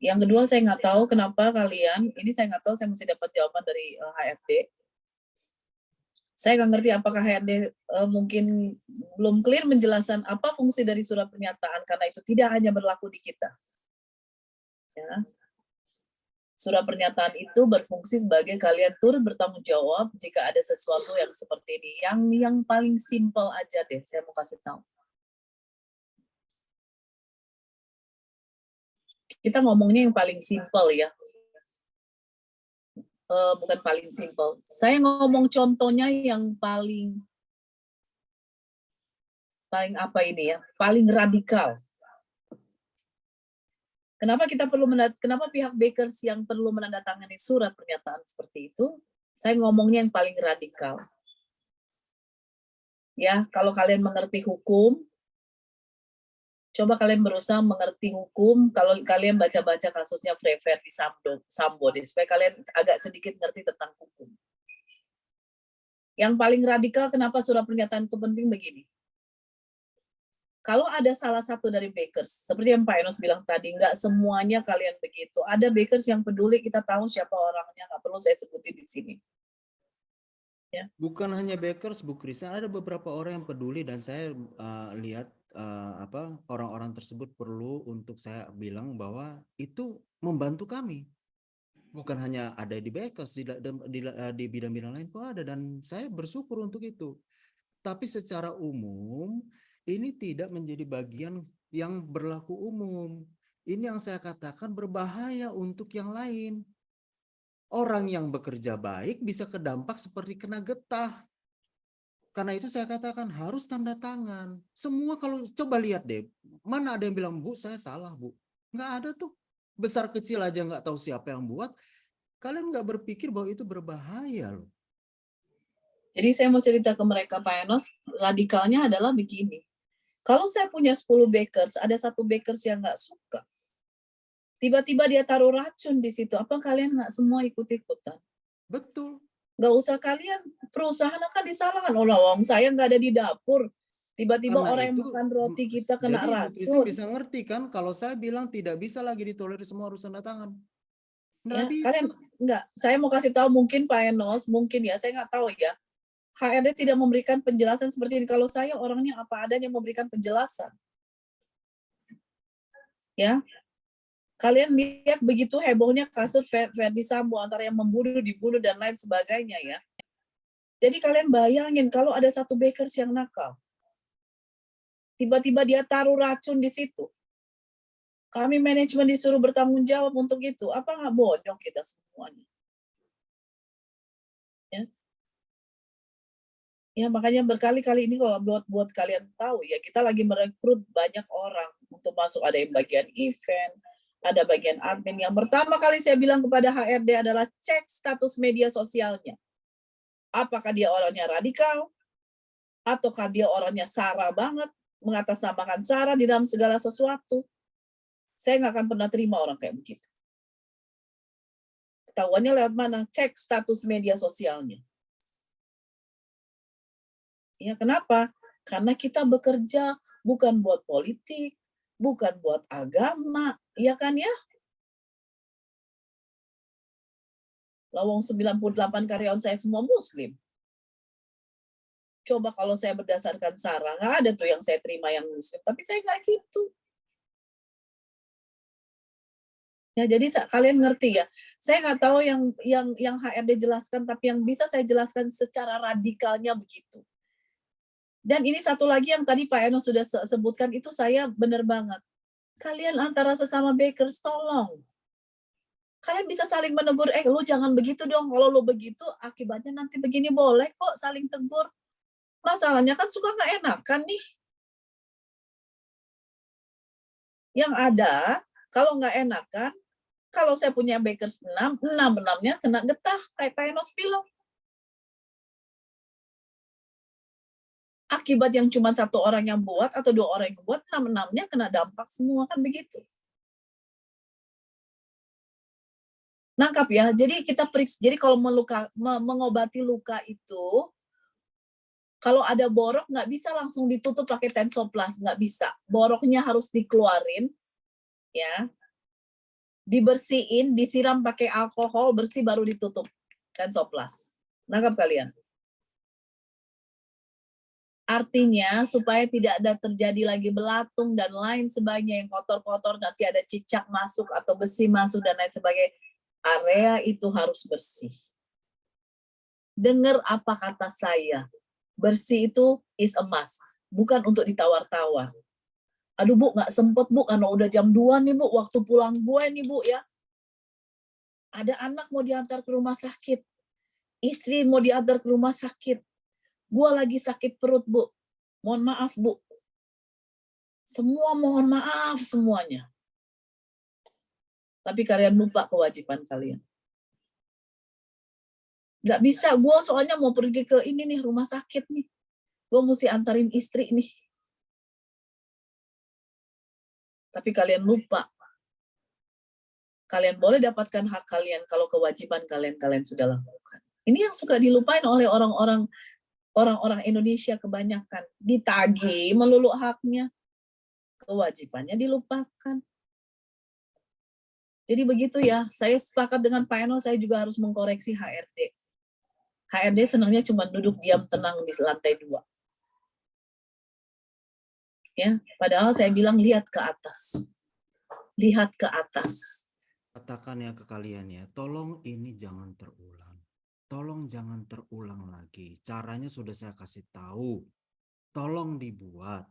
Yang kedua, saya nggak tahu kenapa kalian, ini saya nggak tahu, saya mesti dapat jawaban dari HRD. Saya nggak ngerti apakah HRD mungkin belum clear menjelaskan apa fungsi dari surat pernyataan, karena itu tidak hanya berlaku di kita. Ya. Surat pernyataan itu berfungsi sebagai kalian turut bertanggung jawab jika ada sesuatu yang seperti ini. Yang paling simpel aja deh, saya mau kasih tahu. Kita ngomongnya yang paling simpel ya. Bukan paling simpel. Saya ngomong contohnya yang paling apa ini ya? Paling radikal. Kenapa kenapa pihak Bakers yang perlu menandatangani surat pernyataan seperti itu? Saya ngomongnya yang paling radikal. Ya, kalau kalian mengerti hukum, coba kalian berusaha mengerti hukum. Kalau kalian baca-baca kasusnya Verdi Sambo, supaya kalian agak sedikit ngerti tentang hukum. Yang paling radikal kenapa surat pernyataan itu penting begini. Kalau ada salah satu dari Bakers, seperti yang Pak Enos bilang tadi, nggak semuanya kalian begitu. Ada Bakers yang peduli, kita tahu siapa orangnya, nggak perlu saya sebutin di sini. Ya. Bukan hanya Bakers, Bu Krisa, ada beberapa orang yang peduli dan saya lihat orang-orang tersebut perlu untuk saya bilang bahwa itu membantu kami. Bukan hanya ada di Bakers, di bidang-bidang lain pun ada, dan saya bersyukur untuk itu. Tapi secara umum ini tidak menjadi bagian yang berlaku umum. Ini yang saya katakan berbahaya untuk yang lain. Orang yang bekerja baik bisa kedampak seperti kena getah. Karena itu saya katakan harus tanda tangan. Semua kalau coba lihat deh, mana ada yang bilang, Bu, saya salah, Bu. Nggak ada tuh. Besar kecil aja nggak tahu siapa yang buat. Kalian nggak berpikir bahwa itu berbahaya loh. Jadi saya mau cerita ke mereka, Pak Enos, radikalnya adalah begini. Kalau saya punya 10 Bakers, ada satu Bakers yang nggak suka. Tiba-tiba dia taruh racun di situ. Apa kalian nggak semua ikut-ikutan? Betul. Nggak usah kalian, perusahaan akan disalahkan. Oh, lawang saya nggak ada di dapur. Tiba-tiba Karena orang yang itu, makan roti kita kena jadi Bu Krisa racun. bisa ngerti kan kalau saya bilang tidak bisa lagi ditolerir semua harus tanda tangan. Nggak Ya, bisa. kalian nggak. Saya mau kasih tahu mungkin Pak Enos, mungkin ya, saya nggak tahu ya. HRD tidak memberikan penjelasan seperti ini. Kalau saya orangnya apa adanya memberikan penjelasan. Ya, kalian lihat begitu hebohnya kasus Verdi Sambo antara yang membunuh, dibunuh dan lain sebagainya ya. Jadi kalian bayangin kalau ada satu Bakers yang nakal, tiba-tiba dia taruh racun di situ. Kami manajemen disuruh bertanggung jawab untuk itu. Apa nggak bonyok kita semuanya? Ya. Ya makanya berkali-kali ini kalau buat kalian tahu ya, kita lagi merekrut banyak orang untuk masuk. Ada yang bagian event, ada bagian admin. Yang pertama kali saya bilang kepada HRD adalah cek status media sosialnya. Apakah dia orangnya radikal, ataukah dia orangnya sara banget, mengatasnamakan sara di dalam segala sesuatu. Saya nggak akan pernah terima orang kayak begitu. Ketahuannya lewat mana? Cek status media sosialnya. Ya, kenapa? Karena kita bekerja bukan buat politik, bukan buat agama, ya kan ya? Lawang 98 karyawan saya semua Muslim. Coba kalau saya berdasarkan sara, nggak ada tuh yang saya terima yang Muslim. Tapi saya nggak gitu. Ya, jadi kalian ngerti ya. Saya nggak tahu yang HRD jelaskan, tapi yang bisa saya jelaskan secara radikalnya begitu. Dan ini satu lagi yang tadi Pak Eno sudah sebutkan, itu saya benar banget. Kalian antara sesama Bakers, tolong. Kalian bisa saling menegur, lu jangan begitu dong, kalau lu begitu akibatnya nanti begini, boleh kok saling tegur. Masalahnya kan suka nggak enakan nih. Yang ada, kalau nggak enakan, Kalau saya punya bakers 6, 6-6-nya kena getah, kayak Pak Enos bilang. Akibat yang cuma 1 orang yang buat atau 2 orang yang buat, 6-6-nya kena dampak semua, kan begitu. Nangkap ya, jadi kita periksa. Jadi kalau mengobati luka itu, kalau ada borok nggak bisa langsung ditutup pakai Tensoplast, nggak bisa. Boroknya harus dikeluarin, ya, dibersihin, disiram pakai alkohol bersih baru ditutup Tensoplast. Nangkap kalian? Artinya supaya tidak ada terjadi lagi belatung dan lain sebagainya yang kotor-kotor, nanti ada cicak masuk atau besi masuk dan lain sebagainya. Area itu harus bersih. Dengar apa kata saya. Bersih itu is a must. Bukan untuk ditawar-tawar. Aduh Bu, nggak sempet Bu, karena udah jam 2 nih Bu, waktu pulang gue nih Bu ya. Ada anak mau diantar ke rumah sakit. Istri mau diantar ke rumah sakit. Gue lagi sakit perut Bu. Mohon maaf Bu. Semua mohon maaf semuanya. Tapi kalian lupa kewajiban kalian. Nggak bisa, gue soalnya mau pergi ke ini nih, rumah sakit nih. Gue mesti antarin istri nih. Tapi kalian lupa. Kalian boleh dapatkan hak kalian kalau kewajiban kalian sudah lakukan. Ini yang suka dilupain oleh orang-orang Indonesia kebanyakan. Ditagih melulu haknya. Kewajibannya dilupakan. Jadi begitu ya, saya sepakat dengan Pak Eno, saya juga harus mengkoreksi HRD. HRD senangnya cuma duduk diam tenang di lantai 2. Ya, padahal saya bilang lihat ke atas. Lihat ke atas. Katakan ya ke kalian ya, tolong ini jangan terulang. Tolong jangan terulang lagi. Caranya sudah saya kasih tahu. Tolong dibuat.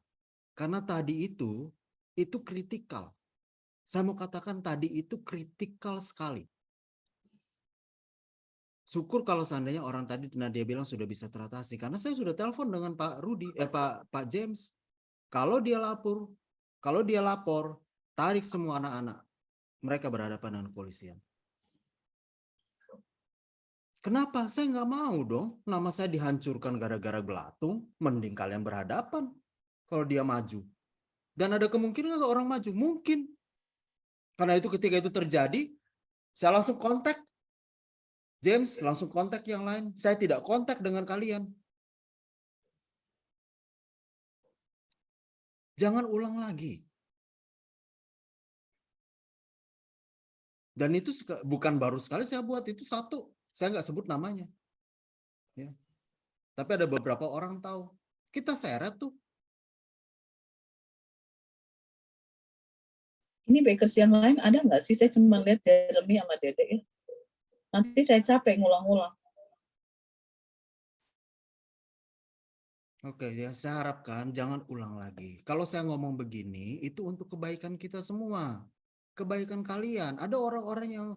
Karena tadi itu kritikal. Saya mau katakan tadi itu kritikal sekali. Syukur kalau seandainya orang tadi dia bilang sudah bisa teratasi. Karena saya sudah telepon dengan Pak Pak James. Kalau dia lapor, tarik semua anak-anak. Mereka berhadapan dengan kepolisian. Kenapa? Saya nggak mau dong. Nama saya dihancurkan gara-gara belatung. Mending kalian berhadapan. Kalau dia maju. Dan ada kemungkinan nggak orang maju? Mungkin. Karena itu ketika itu terjadi, saya langsung kontak James, langsung kontak yang lain. Saya tidak kontak dengan kalian. Jangan ulang lagi. Dan itu bukan baru sekali saya buat, itu satu. Saya nggak sebut namanya. Ya. Tapi ada beberapa orang tahu. Kita seret tuh. Ini bakers yang lain ada nggak sih? Saya cuma lihat Jeremy sama Dede ya. Nanti saya capek ngulang-ngulang. Oke ya, saya harapkan jangan ulang lagi. Kalau saya ngomong begini, itu untuk kebaikan kita semua. Kebaikan kalian. Ada orang-orang yang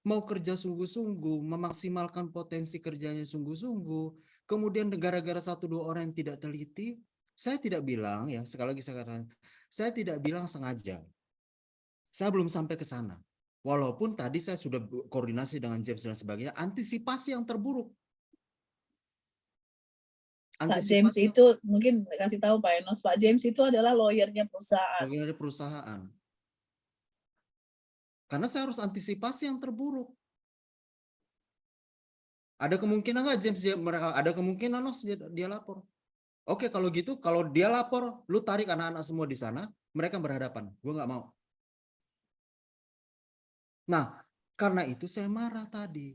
mau kerja sungguh-sungguh, memaksimalkan potensi kerjanya sungguh-sungguh. Kemudian gara-gara 1-2 orang yang tidak teliti, saya tidak bilang, ya sekali lagi saya katakan, saya tidak bilang sengaja. Saya belum sampai ke sana. Walaupun tadi saya sudah koordinasi dengan James dan sebagainya, antisipasi yang terburuk. Pak James itu mungkin kasih tahu Pak Enos, Pak James itu adalah lawyernya perusahaan. Lawyer perusahaan. Karena saya harus antisipasi yang terburuk. Ada kemungkinan nggak James ada kemungkinan dia lapor. Oke, kalau gitu, kalau dia lapor, lu tarik anak-anak semua di sana, mereka berhadapan. Gue nggak mau. Nah, karena itu saya marah tadi.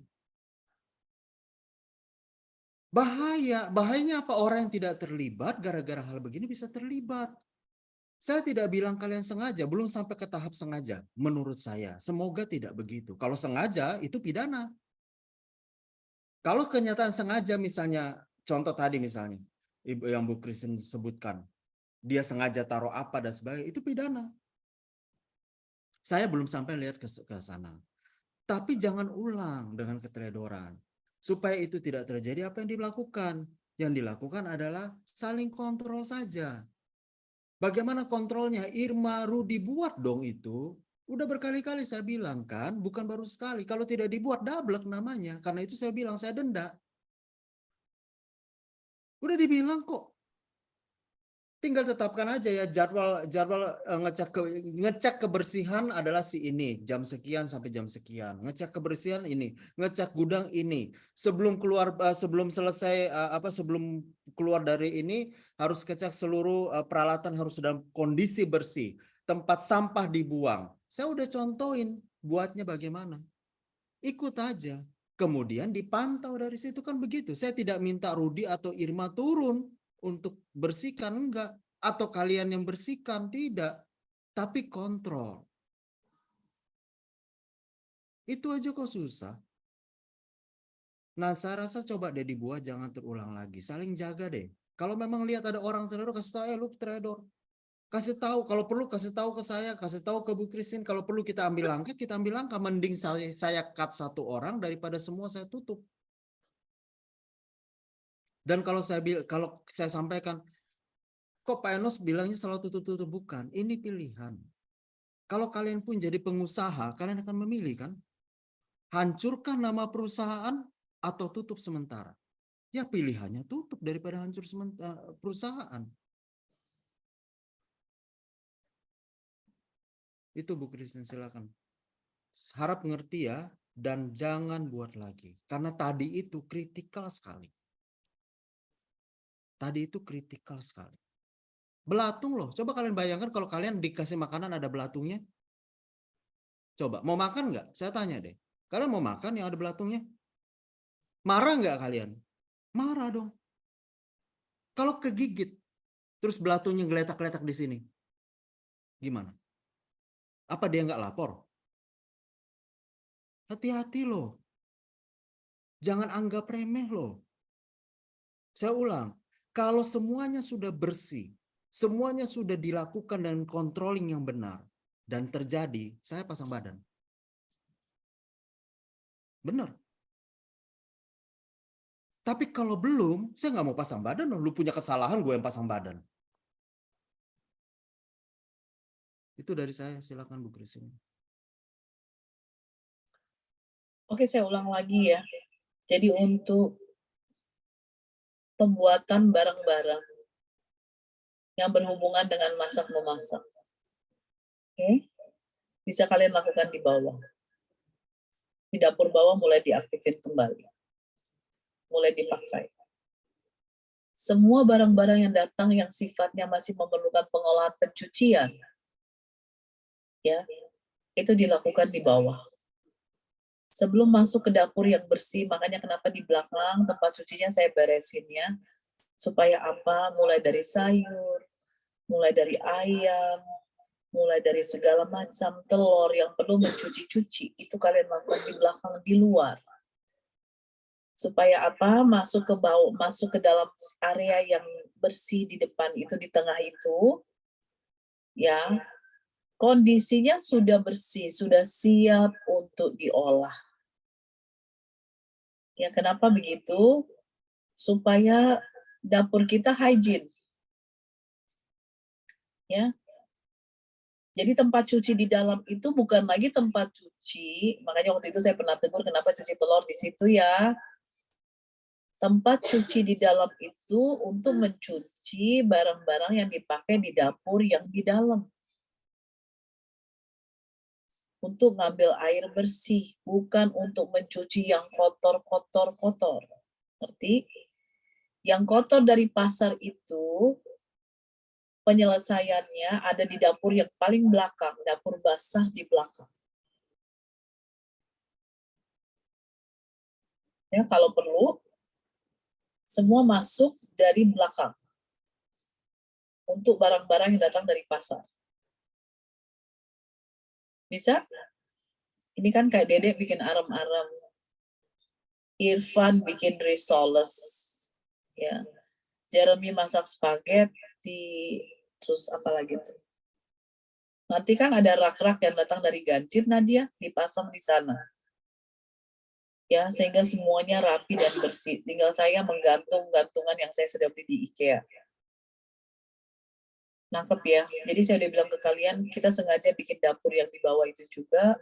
Bahayanya apa, orang yang tidak terlibat gara-gara hal begini bisa terlibat. Saya tidak bilang kalian sengaja, belum sampai ke tahap sengaja. Menurut saya, semoga tidak begitu. Kalau sengaja, itu pidana. Kalau kenyataan sengaja, misalnya, contoh tadi misalnya, Ibu yang Bu Kristen sebutkan, dia sengaja taruh apa dan sebagainya, itu pidana. Saya belum sampai lihat ke sana. Tapi jangan ulang dengan keteledoran. Supaya itu tidak terjadi, apa yang dilakukan? Yang dilakukan adalah saling kontrol saja. Bagaimana kontrolnya? Irma, Rudi buat dong itu. Udah berkali-kali saya bilang kan, bukan baru sekali. Kalau tidak dibuat dablek namanya. Karena itu saya bilang saya denda. Udah dibilang kok. Tinggal tetapkan aja ya jadwal ngecek kebersihan adalah si ini, jam sekian sampai jam sekian. Ngecek kebersihan ini, ngecek gudang ini. Sebelum keluar dari ini harus ngecek seluruh peralatan harus dalam kondisi bersih. Tempat sampah dibuang. Saya udah contohin buatnya bagaimana. Ikut aja. Kemudian dipantau dari situ kan begitu. Saya tidak minta Rudi atau Irma turun untuk bersihkan, enggak. Atau kalian yang bersihkan, tidak. Tapi kontrol. Itu aja kok susah. Nah, saya rasa coba deh dibuat jangan terulang lagi. Saling jaga deh. Kalau memang lihat ada orang teledor, kasih tahu, lu teledor. Kasih tahu, kalau perlu kasih tahu ke saya, kasih tahu ke Bu Christine. Kalau perlu kita ambil langkah, kita ambil langkah. Mending saya cut satu orang daripada semua saya tutup. Dan kalau saya sampaikan, kok Pak Enos bilangnya selalu tutup-tutup, bukan. Ini pilihan. Kalau kalian pun jadi pengusaha, kalian akan memilih kan? Hancurkan nama perusahaan atau tutup sementara? Ya pilihannya tutup daripada hancur perusahaan. Itu Bu Christine, silakan. Harap mengerti ya, dan jangan buat lagi. Karena tadi itu kritikal sekali. Tadi itu kritikal sekali. Belatung loh. Coba kalian bayangkan kalau kalian dikasih makanan ada belatungnya. Coba, mau makan nggak? Saya tanya deh. Kalian mau makan yang ada belatungnya? Marah nggak kalian? Marah dong. Kalau kegigit, terus belatungnya geletak-geletak di sini. Gimana? Apa dia nggak lapor? Hati-hati loh. Jangan anggap remeh loh. Saya ulang, kalau semuanya sudah bersih, semuanya sudah dilakukan dengan controlling yang benar, dan terjadi, saya pasang badan. Benar. Tapi kalau belum, saya nggak mau pasang badan. Lu punya kesalahan, gue yang pasang badan. Itu dari saya. Silakan Bu Christine. Oke, saya ulang lagi ya. Jadi untuk pembuatan barang-barang yang berhubungan dengan masak-memasak, oke, bisa kalian lakukan di bawah. Di dapur bawah mulai diaktifin kembali. Mulai dipakai. Semua barang-barang yang datang yang sifatnya masih memerlukan pengolahan pencucian, ya, itu dilakukan di bawah. Sebelum masuk ke dapur yang bersih, makanya kenapa di belakang tempat cucinya saya beresin ya, supaya apa? Mulai dari sayur, mulai dari ayam, mulai dari segala macam telur yang perlu mencuci-cuci, itu kalian lakukan di belakang, di luar. Supaya apa? Masuk ke bawah, masuk ke dalam area yang bersih di depan itu, di tengah itu, ya, kondisinya sudah bersih, sudah siap untuk diolah. Ya, kenapa begitu? Supaya dapur kita hygiene. Ya. Jadi tempat cuci di dalam itu bukan lagi tempat cuci, makanya waktu itu saya pernah tegur kenapa cuci telur di situ ya. Tempat cuci di dalam itu untuk mencuci barang-barang yang dipakai di dapur yang di dalam. Untuk ngambil air bersih, bukan untuk mencuci yang kotor. Ngerti? Yang kotor dari pasar itu, penyelesaiannya ada di dapur yang paling belakang, dapur basah di belakang. Ya, kalau perlu, semua masuk dari belakang. Untuk barang-barang yang datang dari pasar. Bisa? Ini kan kayak Dedek bikin aram-aram. Irfan bikin risoles. Ya. Jeremy masak spaghetti. Terus apa lagi tuh? Nanti kan ada rak-rak yang datang dari Gancir, Nadia, dipasang di sana. Ya, sehingga semuanya rapi dan bersih. Tinggal saya menggantung gantungan yang saya sudah beli di IKEA. Nangkep ya. Jadi saya udah bilang ke kalian, kita sengaja bikin dapur yang di bawah itu juga,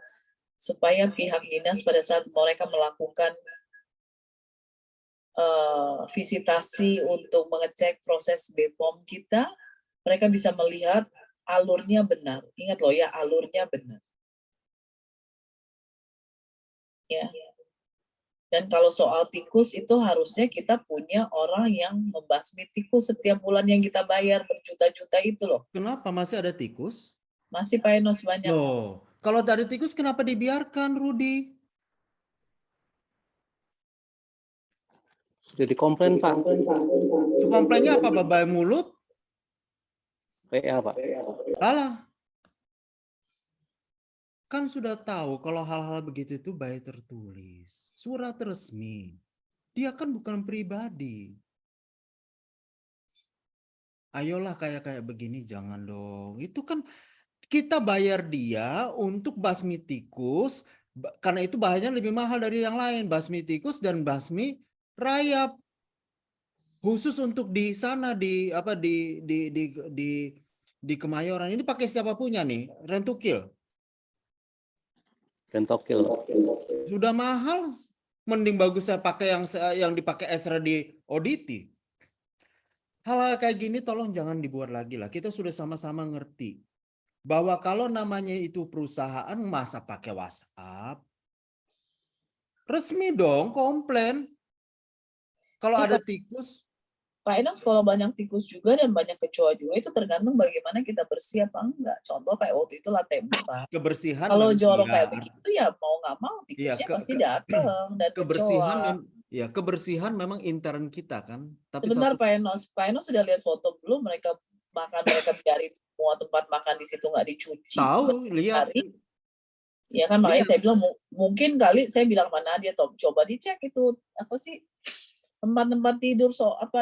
supaya pihak dinas pada saat mereka melakukan visitasi untuk mengecek proses BPOM kita, mereka bisa melihat alurnya benar. Ingat loh ya, alurnya benar. Ya. Dan kalau soal tikus itu harusnya kita punya orang yang membasmi tikus setiap bulan yang kita bayar berjuta-juta itu loh. Kenapa masih ada tikus? Masih Pak Enos banyak. Loh, kalau dari tikus kenapa dibiarkan, Rudi? Sudah dikomplain, Pak. Komplainnya apa, babai mulut? PA, Pak. Alah. Kan sudah tahu kalau hal-hal begitu itu baik tertulis. Surat resmi. Dia kan bukan pribadi. Ayolah kayak begini jangan dong. Itu kan kita bayar dia untuk basmi tikus. Karena itu bahannya lebih mahal dari yang lain. Basmi tikus dan basmi rayap. Khusus untuk di sana di Kemayoran. Ini pakai siapa punya nih? Rentukil. Rentokil. Sudah mahal, mending bagus saya pakai yang dipakai Esra di Oditi. Hal-hal kayak gini tolong jangan dibuat lagi lah. Kita sudah sama-sama ngerti bahwa kalau namanya itu perusahaan masa pakai WhatsApp, resmi dong komplain. Kalau ada tikus. Pak Enos, kalau banyak tikus juga dan banyak kecoa juga itu tergantung bagaimana kita bersih apa enggak. Contoh kayak waktu itu lantai 4. Kebersihan Kalau memang jorok iya. kayak begitu ya mau nggak mau tikusnya pasti datang dan kecoa. Kebersihan memang intern kita kan. Tapi Sebentar Pak Enos sudah lihat foto belum mereka biarin semua tempat makan di situ nggak dicuci. Tahu, lihat. Ya kan makanya saya bilang mungkin kali saya bilang mana dia coba dicek itu apa sih tempat-tempat tidur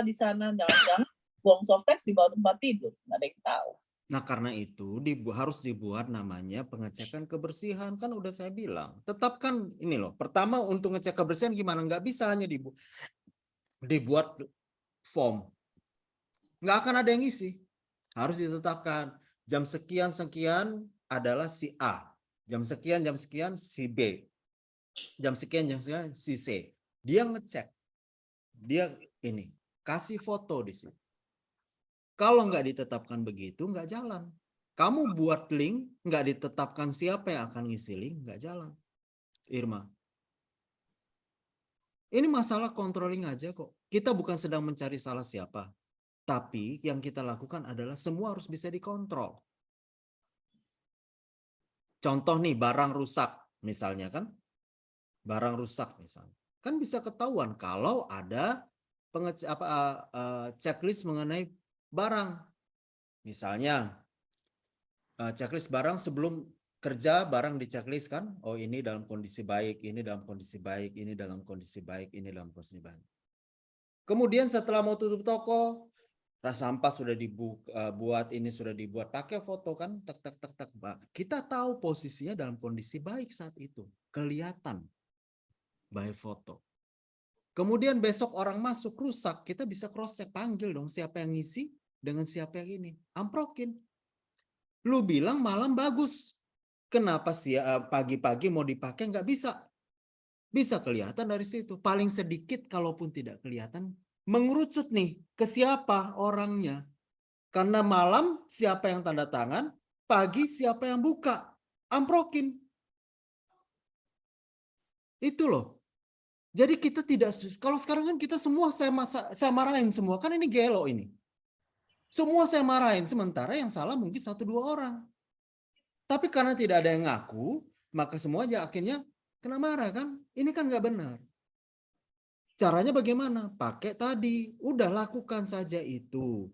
di sana jangan-jangan buang softex di bawah tempat tidur nggak ada yang tahu. Nah karena itu harus dibuat namanya pengecekan kebersihan kan udah saya bilang. Tetapkan ini loh. Pertama untuk ngecek kebersihan gimana? Nggak bisa hanya dibuat form. Nggak akan ada yang isi. Harus ditetapkan jam sekian adalah si A. Jam sekian si B. Jam sekian si C. Dia ngecek. Dia ini kasih foto di situ. Kalau nggak ditetapkan begitu, nggak jalan. Kamu buat link, nggak ditetapkan siapa yang akan ngisi link, nggak jalan. Irma. Ini masalah controlling aja kok. Kita bukan sedang mencari salah siapa. Tapi yang kita lakukan adalah semua harus bisa dikontrol. Contoh nih, barang rusak misalnya kan. Barang rusak misalnya. Kan bisa ketahuan kalau ada checklist mengenai barang. Misalnya checklist barang sebelum kerja barang di checklist kan. Oh ini dalam kondisi baik, ini dalam kondisi baik, ini dalam kondisi baik, ini dalam kondisi baik. Kemudian setelah mau tutup toko, sampah sudah dibuat, ini sudah dibuat pakai foto kan, tak. Kita tahu posisinya dalam kondisi baik saat itu, kelihatan by foto. Kemudian besok orang masuk rusak, kita bisa cross check, panggil dong siapa yang ngisi dengan siapa yang ini, amprokin. Lu bilang malam bagus, kenapa sih pagi-pagi mau dipakai nggak bisa? Bisa kelihatan dari situ. Paling sedikit kalaupun tidak kelihatan, mengerucut nih ke siapa orangnya. Karena malam siapa yang tanda tangan, pagi siapa yang buka, amprokin. Itu loh. Jadi kita tidak, kalau sekarang kan kita semua saya marahin semua, kan ini gelo ini. Semua saya marahin, sementara yang salah mungkin 1-2 orang. Tapi karena tidak ada yang ngaku, maka semua aja akhirnya kena marah kan? Ini kan nggak benar. Caranya bagaimana? Pakai tadi, udah lakukan saja itu.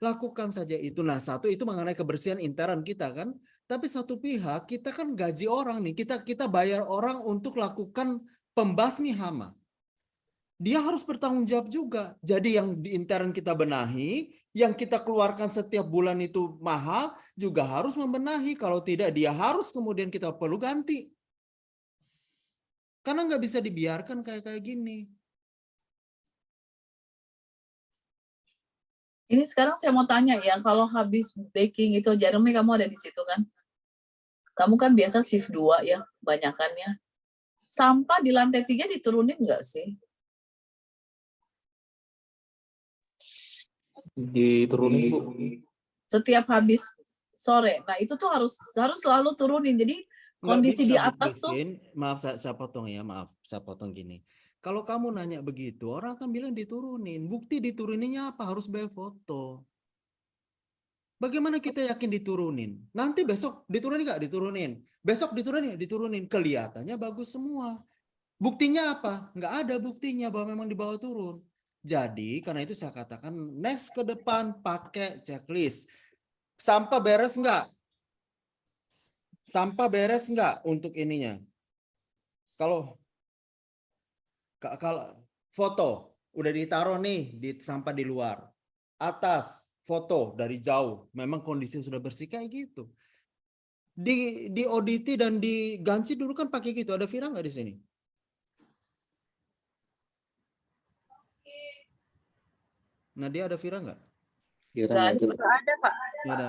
Lakukan saja itu. Nah, satu itu mengenai kebersihan intern kita kan. Tapi satu pihak kita kan gaji orang nih, kita bayar orang untuk lakukan pembasmi hama. Dia harus bertanggung jawab juga. Jadi yang di intern kita benahi, yang kita keluarkan setiap bulan itu mahal, juga harus membenahi. Kalau tidak, dia harus kemudian kita perlu ganti. Karena nggak bisa dibiarkan kayak gini. Ini sekarang saya mau tanya ya, kalau habis baking itu, Jeremy kamu ada di situ kan? Kamu kan biasa shift 2 ya, banyakannya. Sampah di lantai 3 diturunin nggak sih? Diturunin, Bu. Setiap habis sore. Nah, itu tuh harus selalu turunin. Jadi Nggak kondisi di bisa, Bu atas tuh, Christine. Maaf, saya potong ya, maaf, saya potong gini. Kalau kamu nanya begitu, orang akan bilang diturunin. Bukti dituruninnya apa? Harus bayar foto. Bagaimana kita yakin diturunin? Nanti besok diturunin nggak? Diturunin. Besok diturunin, diturunin. Kelihatannya bagus semua. Buktinya apa? Nggak ada buktinya bahwa memang dibawa turun. Jadi karena itu saya katakan next ke depan pakai checklist. Sampah beres nggak? Sampah beres nggak untuk ininya? Kalau foto udah ditaruh nih di sampah di luar. Atas foto dari jauh, memang kondisi sudah bersih kayak gitu. Di auditi dan diganti dulu kan pakai gitu. Ada Vira nggak di sini? Nadia ada Vira nggak? Kira nggak nggak ada. ada. Ada, Pak. Nggak ada.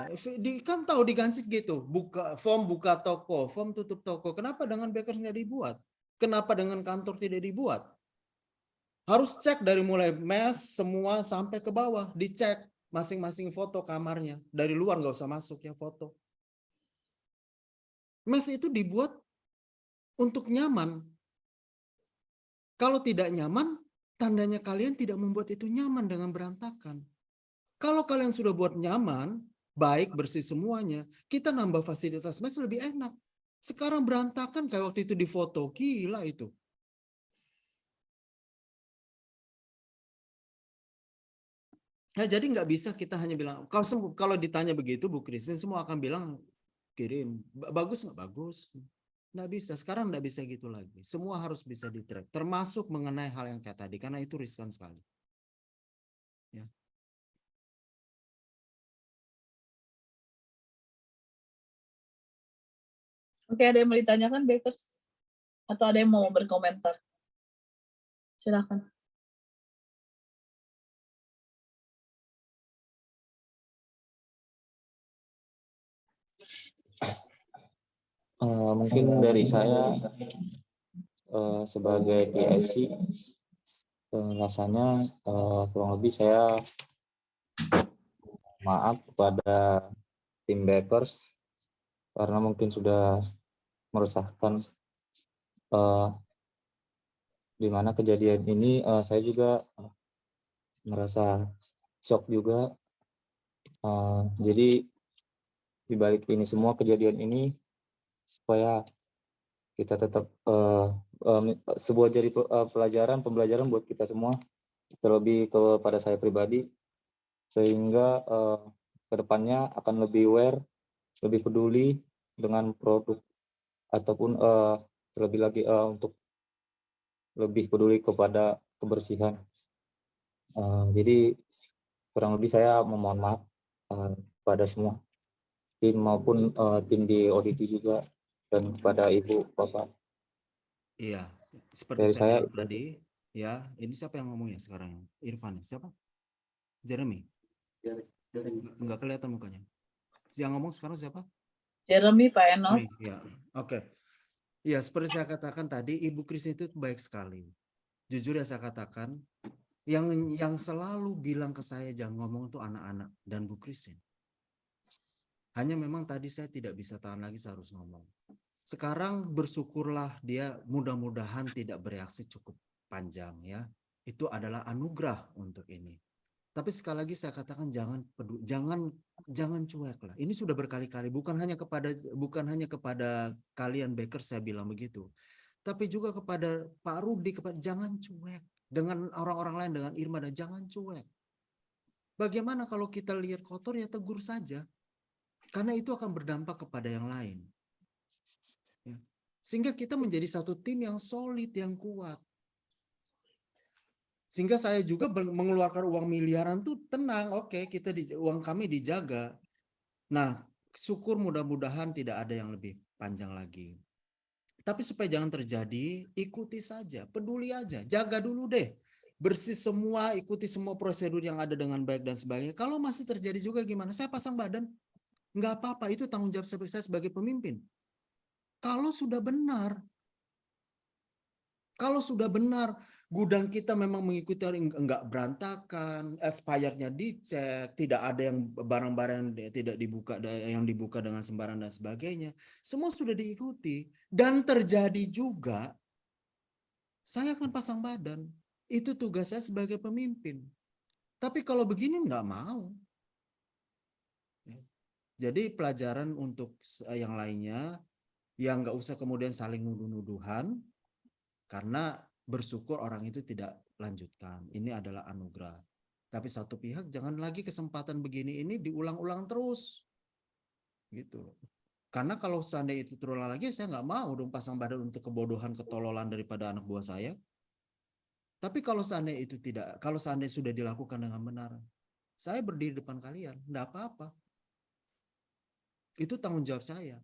Kan tahu diganti gitu. Buka toko, form tutup toko. Kenapa dengan Bakers nggak dibuat? Kenapa dengan kantor tidak dibuat? Harus cek dari mulai mes semua sampai ke bawah. Dicek masing-masing foto kamarnya. Dari luar nggak usah masuk ya foto. Mes itu dibuat untuk nyaman. Kalau tidak nyaman, tandanya kalian tidak membuat itu nyaman dengan berantakan. Kalau kalian sudah buat nyaman, baik, bersih semuanya, kita nambah fasilitas mes lebih enak. Sekarang berantakan kayak waktu itu di foto, gila itu. Nah, jadi nggak bisa kita hanya bilang, kalau ditanya begitu Bu Christine, semua akan bilang kirim, bagus nggak bagus. Nggak bisa, sekarang nggak bisa gitu lagi. Semua harus bisa di-track, termasuk mengenai hal yang kayak tadi, karena itu riskan sekali. Ya. Oke, ada yang mau ditanyakan, Bakers? Atau ada yang mau berkomentar? Silakan. Mungkin dari saya sebagai PSC rasanya kurang lebih saya maaf kepada tim Bakers karena mungkin sudah meresahkan, di mana kejadian ini saya juga merasa shock juga. Jadi di balik ini semua kejadian ini supaya kita tetap sebuah jadi pembelajaran buat kita semua, terlebih kepada saya pribadi, sehingga kedepannya akan lebih aware, lebih peduli dengan produk ataupun terlebih lagi untuk lebih peduli kepada kebersihan. Jadi kurang lebih saya memohon maaf kepada semua tim maupun tim di auditi juga dan kepada Ibu Bapak. Iya, seperti Dari saya saya bilang tadi, ya, ini siapa yang ngomongnya sekarang? Irfan, siapa? Jeremy? Enggak kelihatan mukanya. Yang ngomong sekarang siapa? Jeremy, Pak Enos. Ya, oke. Ya, seperti saya katakan tadi, Ibu Christine itu baik sekali. Jujur ya saya katakan, yang selalu bilang ke saya jangan ngomong itu anak-anak dan Bu Christine. Hanya memang tadi saya tidak bisa tahan lagi, saya harus ngomong. Sekarang bersyukurlah dia mudah-mudahan tidak bereaksi cukup panjang ya. Itu adalah anugerah untuk ini. Tapi sekali lagi saya katakan jangan cuek lah. Ini sudah berkali-kali bukan hanya kepada kalian Baker saya bilang begitu. Tapi juga kepada Pak Rudi, jangan cuek dengan orang-orang lain, dengan Irma, dan jangan cuek. Bagaimana kalau kita lihat kotor ya tegur saja. Karena itu akan berdampak kepada yang lain. Ya. Sehingga kita menjadi satu tim yang solid, yang kuat. Sehingga saya juga mengeluarkan uang miliaran tuh tenang, oke, uang kami dijaga. Nah, syukur mudah-mudahan tidak ada yang lebih panjang lagi. Tapi supaya jangan terjadi, ikuti saja, peduli aja, jaga dulu deh. bersih semua, ikuti semua prosedur yang ada dengan baik dan sebagainya. Kalau masih terjadi juga gimana? Saya pasang badan. Nggak apa-apa, itu tanggung jawab saya sebagai pemimpin. Kalau sudah benar, gudang kita memang mengikuti enggak berantakan, expirednya dicek, tidak ada yang barang-barang tidak dibuka yang dibuka dengan sembarangan dan sebagainya. Semua sudah diikuti dan terjadi juga, saya akan pasang badan. Itu tugas saya sebagai pemimpin. Tapi kalau begini nggak mau. Jadi pelajaran untuk yang lainnya, yang nggak usah kemudian saling nuduh-nuduhan, karena bersyukur orang itu tidak lanjutkan. Ini adalah anugerah. Tapi satu pihak jangan lagi kesempatan begini ini diulang-ulang terus. Gitu. Karena kalau seandainya itu terulang lagi, saya nggak mau dong pasang badan untuk kebodohan, ketololan daripada anak buah saya. Tapi kalau seandainya itu tidak, kalau seandainya sudah dilakukan dengan benar, saya berdiri depan kalian, enggak apa-apa. Itu tanggung jawab saya.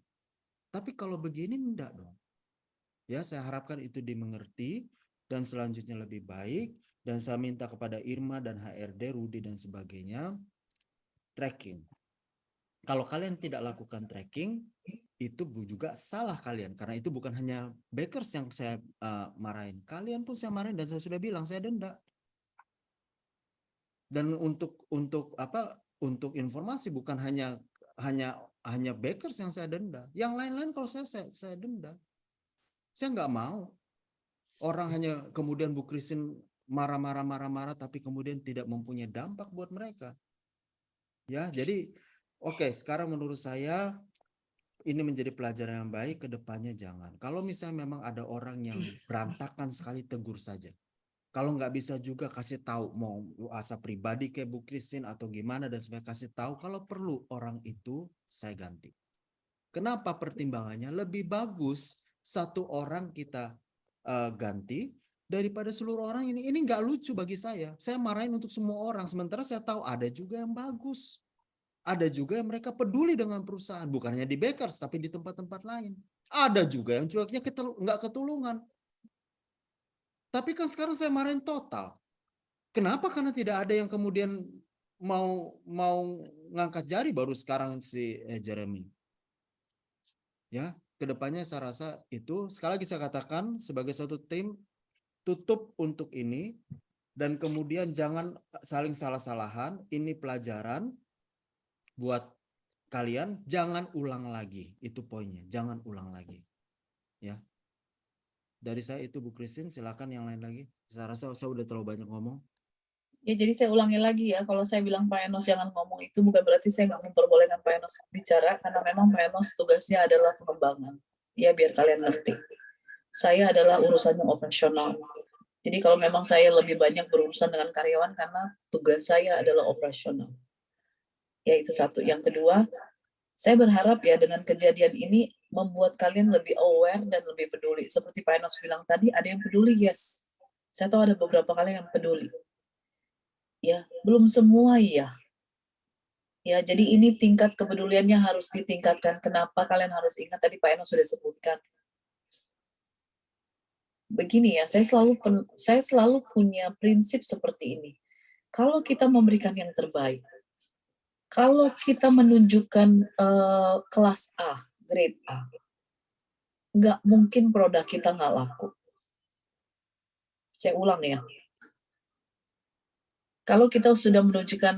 Tapi kalau begini enggak dong. Ya, saya harapkan itu dimengerti dan selanjutnya lebih baik, dan saya minta kepada Irma dan HRD, Rudi dan sebagainya tracking. Kalau kalian tidak lakukan tracking, itu juga salah kalian, karena itu bukan hanya bakers yang saya marahin, kalian pun saya marahin, dan saya sudah bilang saya denda. Dan untuk informasi, bukan hanya bakers yang saya denda, yang lain-lain kalau saya denda. Saya nggak mau orang hanya kemudian Bu Christine marah-marah tapi kemudian tidak mempunyai dampak buat mereka. Ya, jadi oke, sekarang menurut saya ini menjadi pelajaran yang baik, ke depannya jangan. Kalau misalnya memang ada orang yang berantakan sekali, tegur saja. Kalau nggak bisa juga kasih tahu, mau asa pribadi kayak Bu Christine atau gimana, dan sebagainya, kasih tahu. Kalau perlu orang itu saya ganti. Kenapa pertimbangannya? Lebih bagus satu orang kita ganti daripada seluruh orang ini. Ini nggak lucu bagi saya. Saya marahin untuk semua orang, sementara saya tahu ada juga yang bagus. Ada juga yang mereka peduli dengan perusahaan, bukan hanya di bakers tapi di tempat-tempat lain. Ada juga yang cueknya nggak ketulungan. Tapi kan sekarang saya marahin total. Kenapa? Karena tidak ada yang kemudian mau ngangkat jari, baru sekarang si Jeremy. Ya, kedepannya saya rasa itu, sekali lagi saya katakan sebagai satu tim, tutup untuk ini, dan kemudian jangan saling salah-salahan. Ini pelajaran buat kalian, jangan ulang lagi. Itu poinnya, jangan ulang lagi. Ya. Dari saya itu Bu Christine, silakan yang lain lagi. Saya rasa saya udah terlalu banyak ngomong. Ya, jadi saya ulangi lagi ya, kalau saya bilang Pak Enos jangan ngomong, itu bukan berarti saya nggak memperbolehkan Pak Enos bicara, karena memang Pak Enos tugasnya adalah pengembangan. Ya, biar kalian ngerti. Saya adalah urusannya operasional. Jadi kalau memang saya lebih banyak berurusan dengan karyawan, karena tugas saya adalah operasional. Ya, itu satu. Yang kedua, saya berharap ya dengan kejadian ini membuat kalian lebih aware dan lebih peduli. Seperti Pak Enos bilang tadi, ada yang peduli, yes. Saya tahu ada beberapa kalian yang peduli. Ya, belum semua ya. Ya, jadi ini tingkat kepeduliannya harus ditingkatkan. Kenapa kalian harus ingat, tadi Pak Enos sudah sebutkan. Begini ya, saya selalu punya prinsip seperti ini. Kalau kita memberikan yang terbaik, kalau kita menunjukkan kelas A, grade A, nggak mungkin produk kita nggak laku. Saya ulang ya. Kalau kita sudah menunjukkan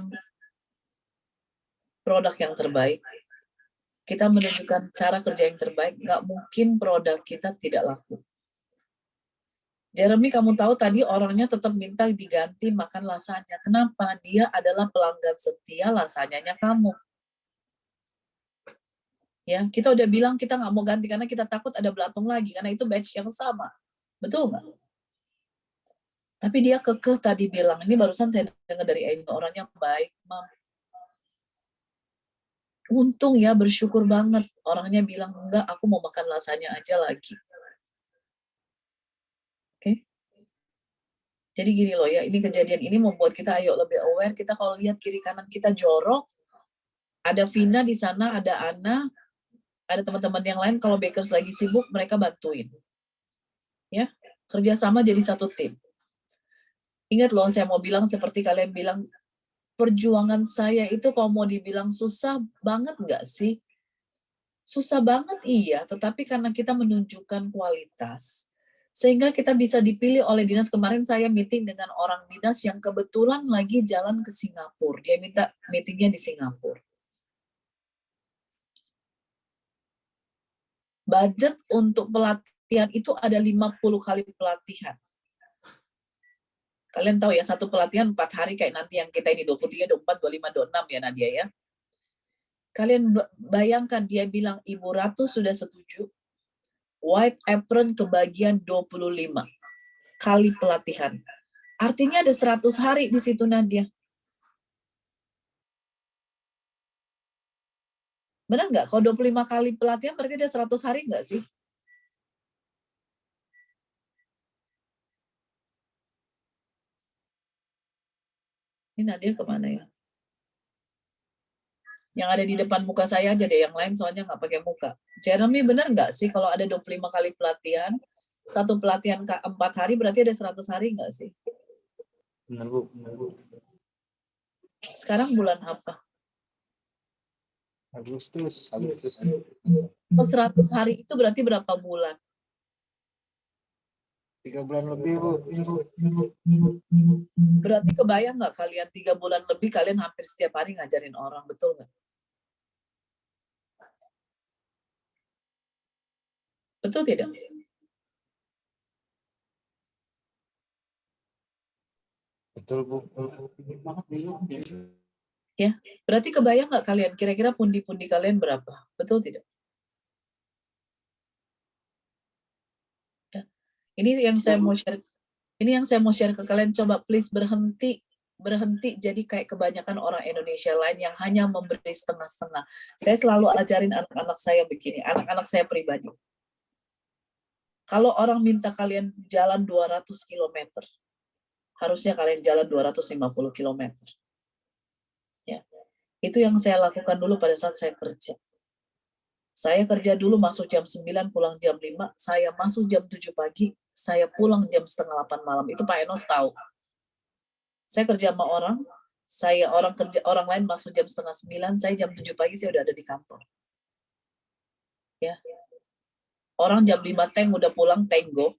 produk yang terbaik, kita menunjukkan cara kerja yang terbaik, nggak mungkin produk kita tidak laku. Jeremy, kamu tahu tadi orangnya tetap minta diganti makan lasanya. Kenapa? Dia adalah pelanggan setia lasanyanya kamu. Ya, kita udah bilang kita nggak mau ganti karena kita takut ada belatung lagi, karena itu batch yang sama. Betul nggak? Tapi dia kekeh tadi bilang, ini barusan saya dengar dari Aino, orangnya baik, Mam. Untung ya, bersyukur banget. Orangnya bilang, enggak, aku mau makan lasanya aja lagi. Oke? Jadi gini loh ya, ini kejadian ini membuat kita ayo lebih aware. Kita kalau lihat kiri kanan kita jorok, ada Vina di sana, ada Ana, ada teman-teman yang lain, kalau bakers lagi sibuk, mereka bantuin. Ya, kerjasama jadi satu tim. Ingat loh, saya mau bilang seperti kalian bilang, perjuangan saya itu kalau mau dibilang susah banget nggak sih? Susah banget iya, tetapi karena kita menunjukkan kualitas, sehingga kita bisa dipilih oleh dinas. Kemarin saya meeting dengan orang dinas yang kebetulan lagi jalan ke Singapura. Dia minta meetingnya di Singapura. Budget untuk pelatihan itu ada 50 kali pelatihan. Kalian tahu ya, satu pelatihan 4 hari kayak nanti yang kita ini 23, 24, 25, 26 ya Nadia ya. Kalian bayangkan dia bilang Ibu Ratu sudah setuju. White apron kebagian 25 kali pelatihan. Artinya ada 100 hari di situ Nadia. Benar nggak? Kalau 25 kali pelatihan berarti ada 100 hari nggak sih? Ini Nadia kemana ya? Yang ada di depan muka saya aja deh, yang lain soalnya nggak pakai muka. Jeremy, benar nggak sih kalau ada 25 kali pelatihan, satu pelatihan 4 hari berarti ada 100 hari nggak sih? Benar Bu, benar Bu. Sekarang bulan apa? Agustus. Kalau 100 hari itu berarti berapa bulan? 3 bulan lebih, Bu. Berarti kebayang nggak kalian 3 bulan lebih kalian hampir setiap hari ngajarin orang, betul nggak? Betul tidak? Betul Bu. Ya, berarti kebayang nggak kalian kira-kira pundi-pundi kalian berapa? Betul tidak? Ya. Ini yang saya mau share. Ini yang saya mau share ke kalian. Coba please berhenti jadi kayak kebanyakan orang Indonesia lain yang hanya memberi setengah-setengah. Saya selalu ajarin anak-anak saya begini, anak-anak saya pribadi. Kalau orang minta kalian jalan 200 km, harusnya kalian jalan 250 km. Ya. Itu yang saya lakukan dulu pada saat saya kerja. Saya kerja dulu masuk jam 9, pulang jam 5, saya masuk jam 7 pagi, saya pulang jam setengah 8 malam. Itu Pak Enos tahu. Saya kerja sama orang, orang lain masuk jam setengah 9, saya jam 7 pagi saya udah ada di kantor. Ya. Orang jam 5 tank udah pulang tenggo.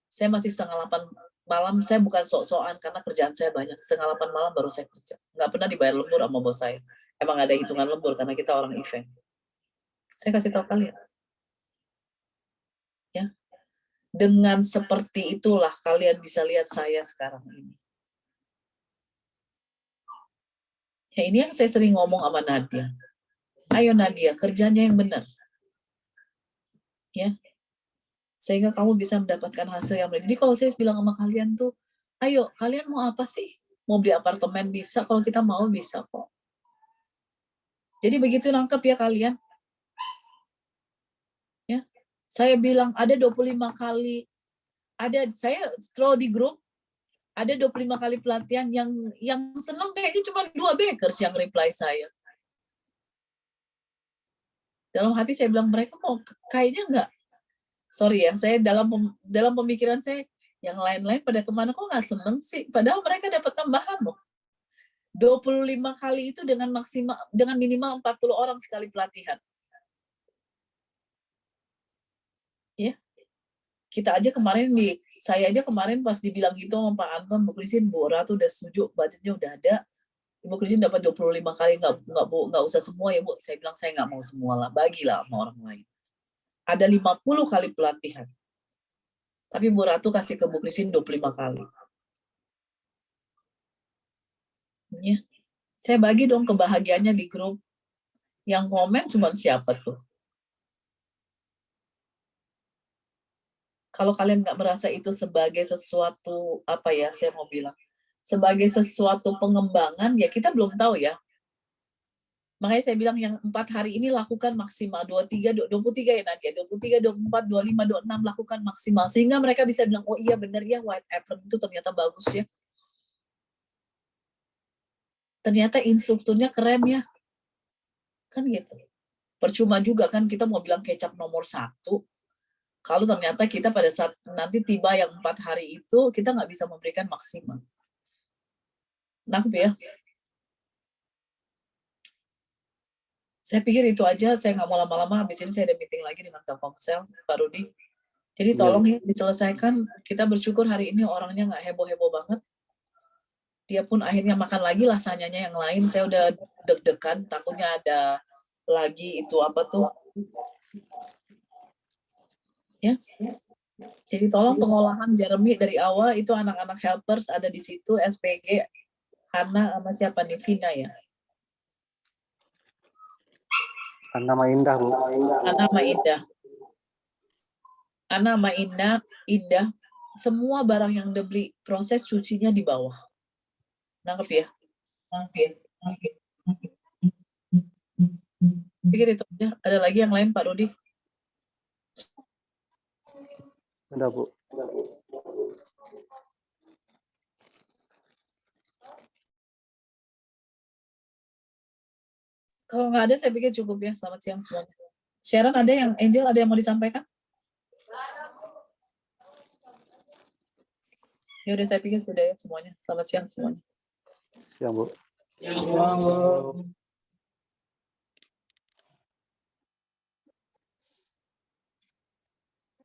Saya masih setengah 8 malam, saya bukan sok-sokan karena kerjaan saya banyak. Setengah 8 malam baru saya kerja. Nggak pernah dibayar lembur sama bos saya. Emang ada hitungan lembur karena kita orang event. Saya kasih tahu kalian. Ya. Dengan seperti itulah kalian bisa lihat saya sekarang ini. Ya, ini yang saya sering ngomong sama Nadia. Ayo Nadia, kerjanya yang benar. Ya. Sehingga kamu bisa mendapatkan hasil yang benar. Jadi kalau saya bilang sama kalian tuh, ayo kalian mau apa sih? Mau beli apartemen bisa, kalau kita mau bisa kok. Jadi begitu nangkep ya kalian. Ya. Saya bilang ada 25 kali, saya throw di grup, ada 25 kali pelatihan yang senang kayaknya cuma 2 bakers yang reply saya. Dalam hati saya bilang mereka mau kayaknya enggak. Sorry ya, saya dalam pemikiran saya yang lain-lain pada kemana kok nggak seneng sih? Padahal mereka dapat tambahan loh. 25 kali itu dengan minimal 40 orang sekali pelatihan. Ya. Saya aja kemarin pas dibilang gitu sama Pak Anton, Bu Christine, Bu Ratu udah setuju, budgetnya udah ada. Ibu Christine dapat 25 kali, nggak usah semua ya Bu. Saya bilang saya nggak mau semua lah, bagilah sama orang lain. Ada 50 kali pelatihan. Tapi Bu Ratu kasih ke Bu Christine 25 kali. Ya. Saya bagi dong kebahagiaannya di grup. Yang komen cuma siapa tuh? Kalau kalian nggak merasa itu sebagai sesuatu, apa ya, saya mau bilang, sebagai sesuatu pengembangan, ya kita belum tahu ya. Makanya saya bilang yang 4 hari ini lakukan maksimal, 23 ya Nadia, 23, 24, 25, 26 lakukan maksimal. Sehingga mereka bisa bilang, oh iya benar ya white apron itu ternyata bagus ya. Ternyata instrukturnya keren ya. Kan gitu. Percuma juga kan kita mau bilang kecap nomor 1, Kalau ternyata kita pada saat nanti tiba yang 4 hari itu, kita nggak bisa memberikan maksimal. Nangkep ya? Saya pikir itu aja, saya nggak mau lama-lama, habis ini saya ada meeting lagi dengan Telkomsel, Pak Rudi. Jadi tolong ya diselesaikan, kita bersyukur hari ini orangnya nggak heboh-heboh banget. Dia pun akhirnya makan lagi lasagnanya yang lain, saya udah deg-degan, takutnya ada lagi itu apa tuh. Ya. Jadi tolong pengolahan Jeremy dari awal itu anak-anak helpers ada di situ, SPG, Hana sama siapa nih, Vina ya? Ana sama Indah, Bu. Ana sama Indah. Ana sama Indah, semua barang yang dibeli, proses cucinya di bawah. Nangkep ya? Pikir itu aja. Ada lagi yang lain, Pak Rudi? Udah, Bu. Kalau nggak ada, saya pikir cukup ya. Selamat siang semuanya. Sharon ada yang, Angel ada yang mau disampaikan? Ya udah, saya pikir sudah ya semuanya. Selamat siang semuanya. Siang, Bu. Ya, Bu.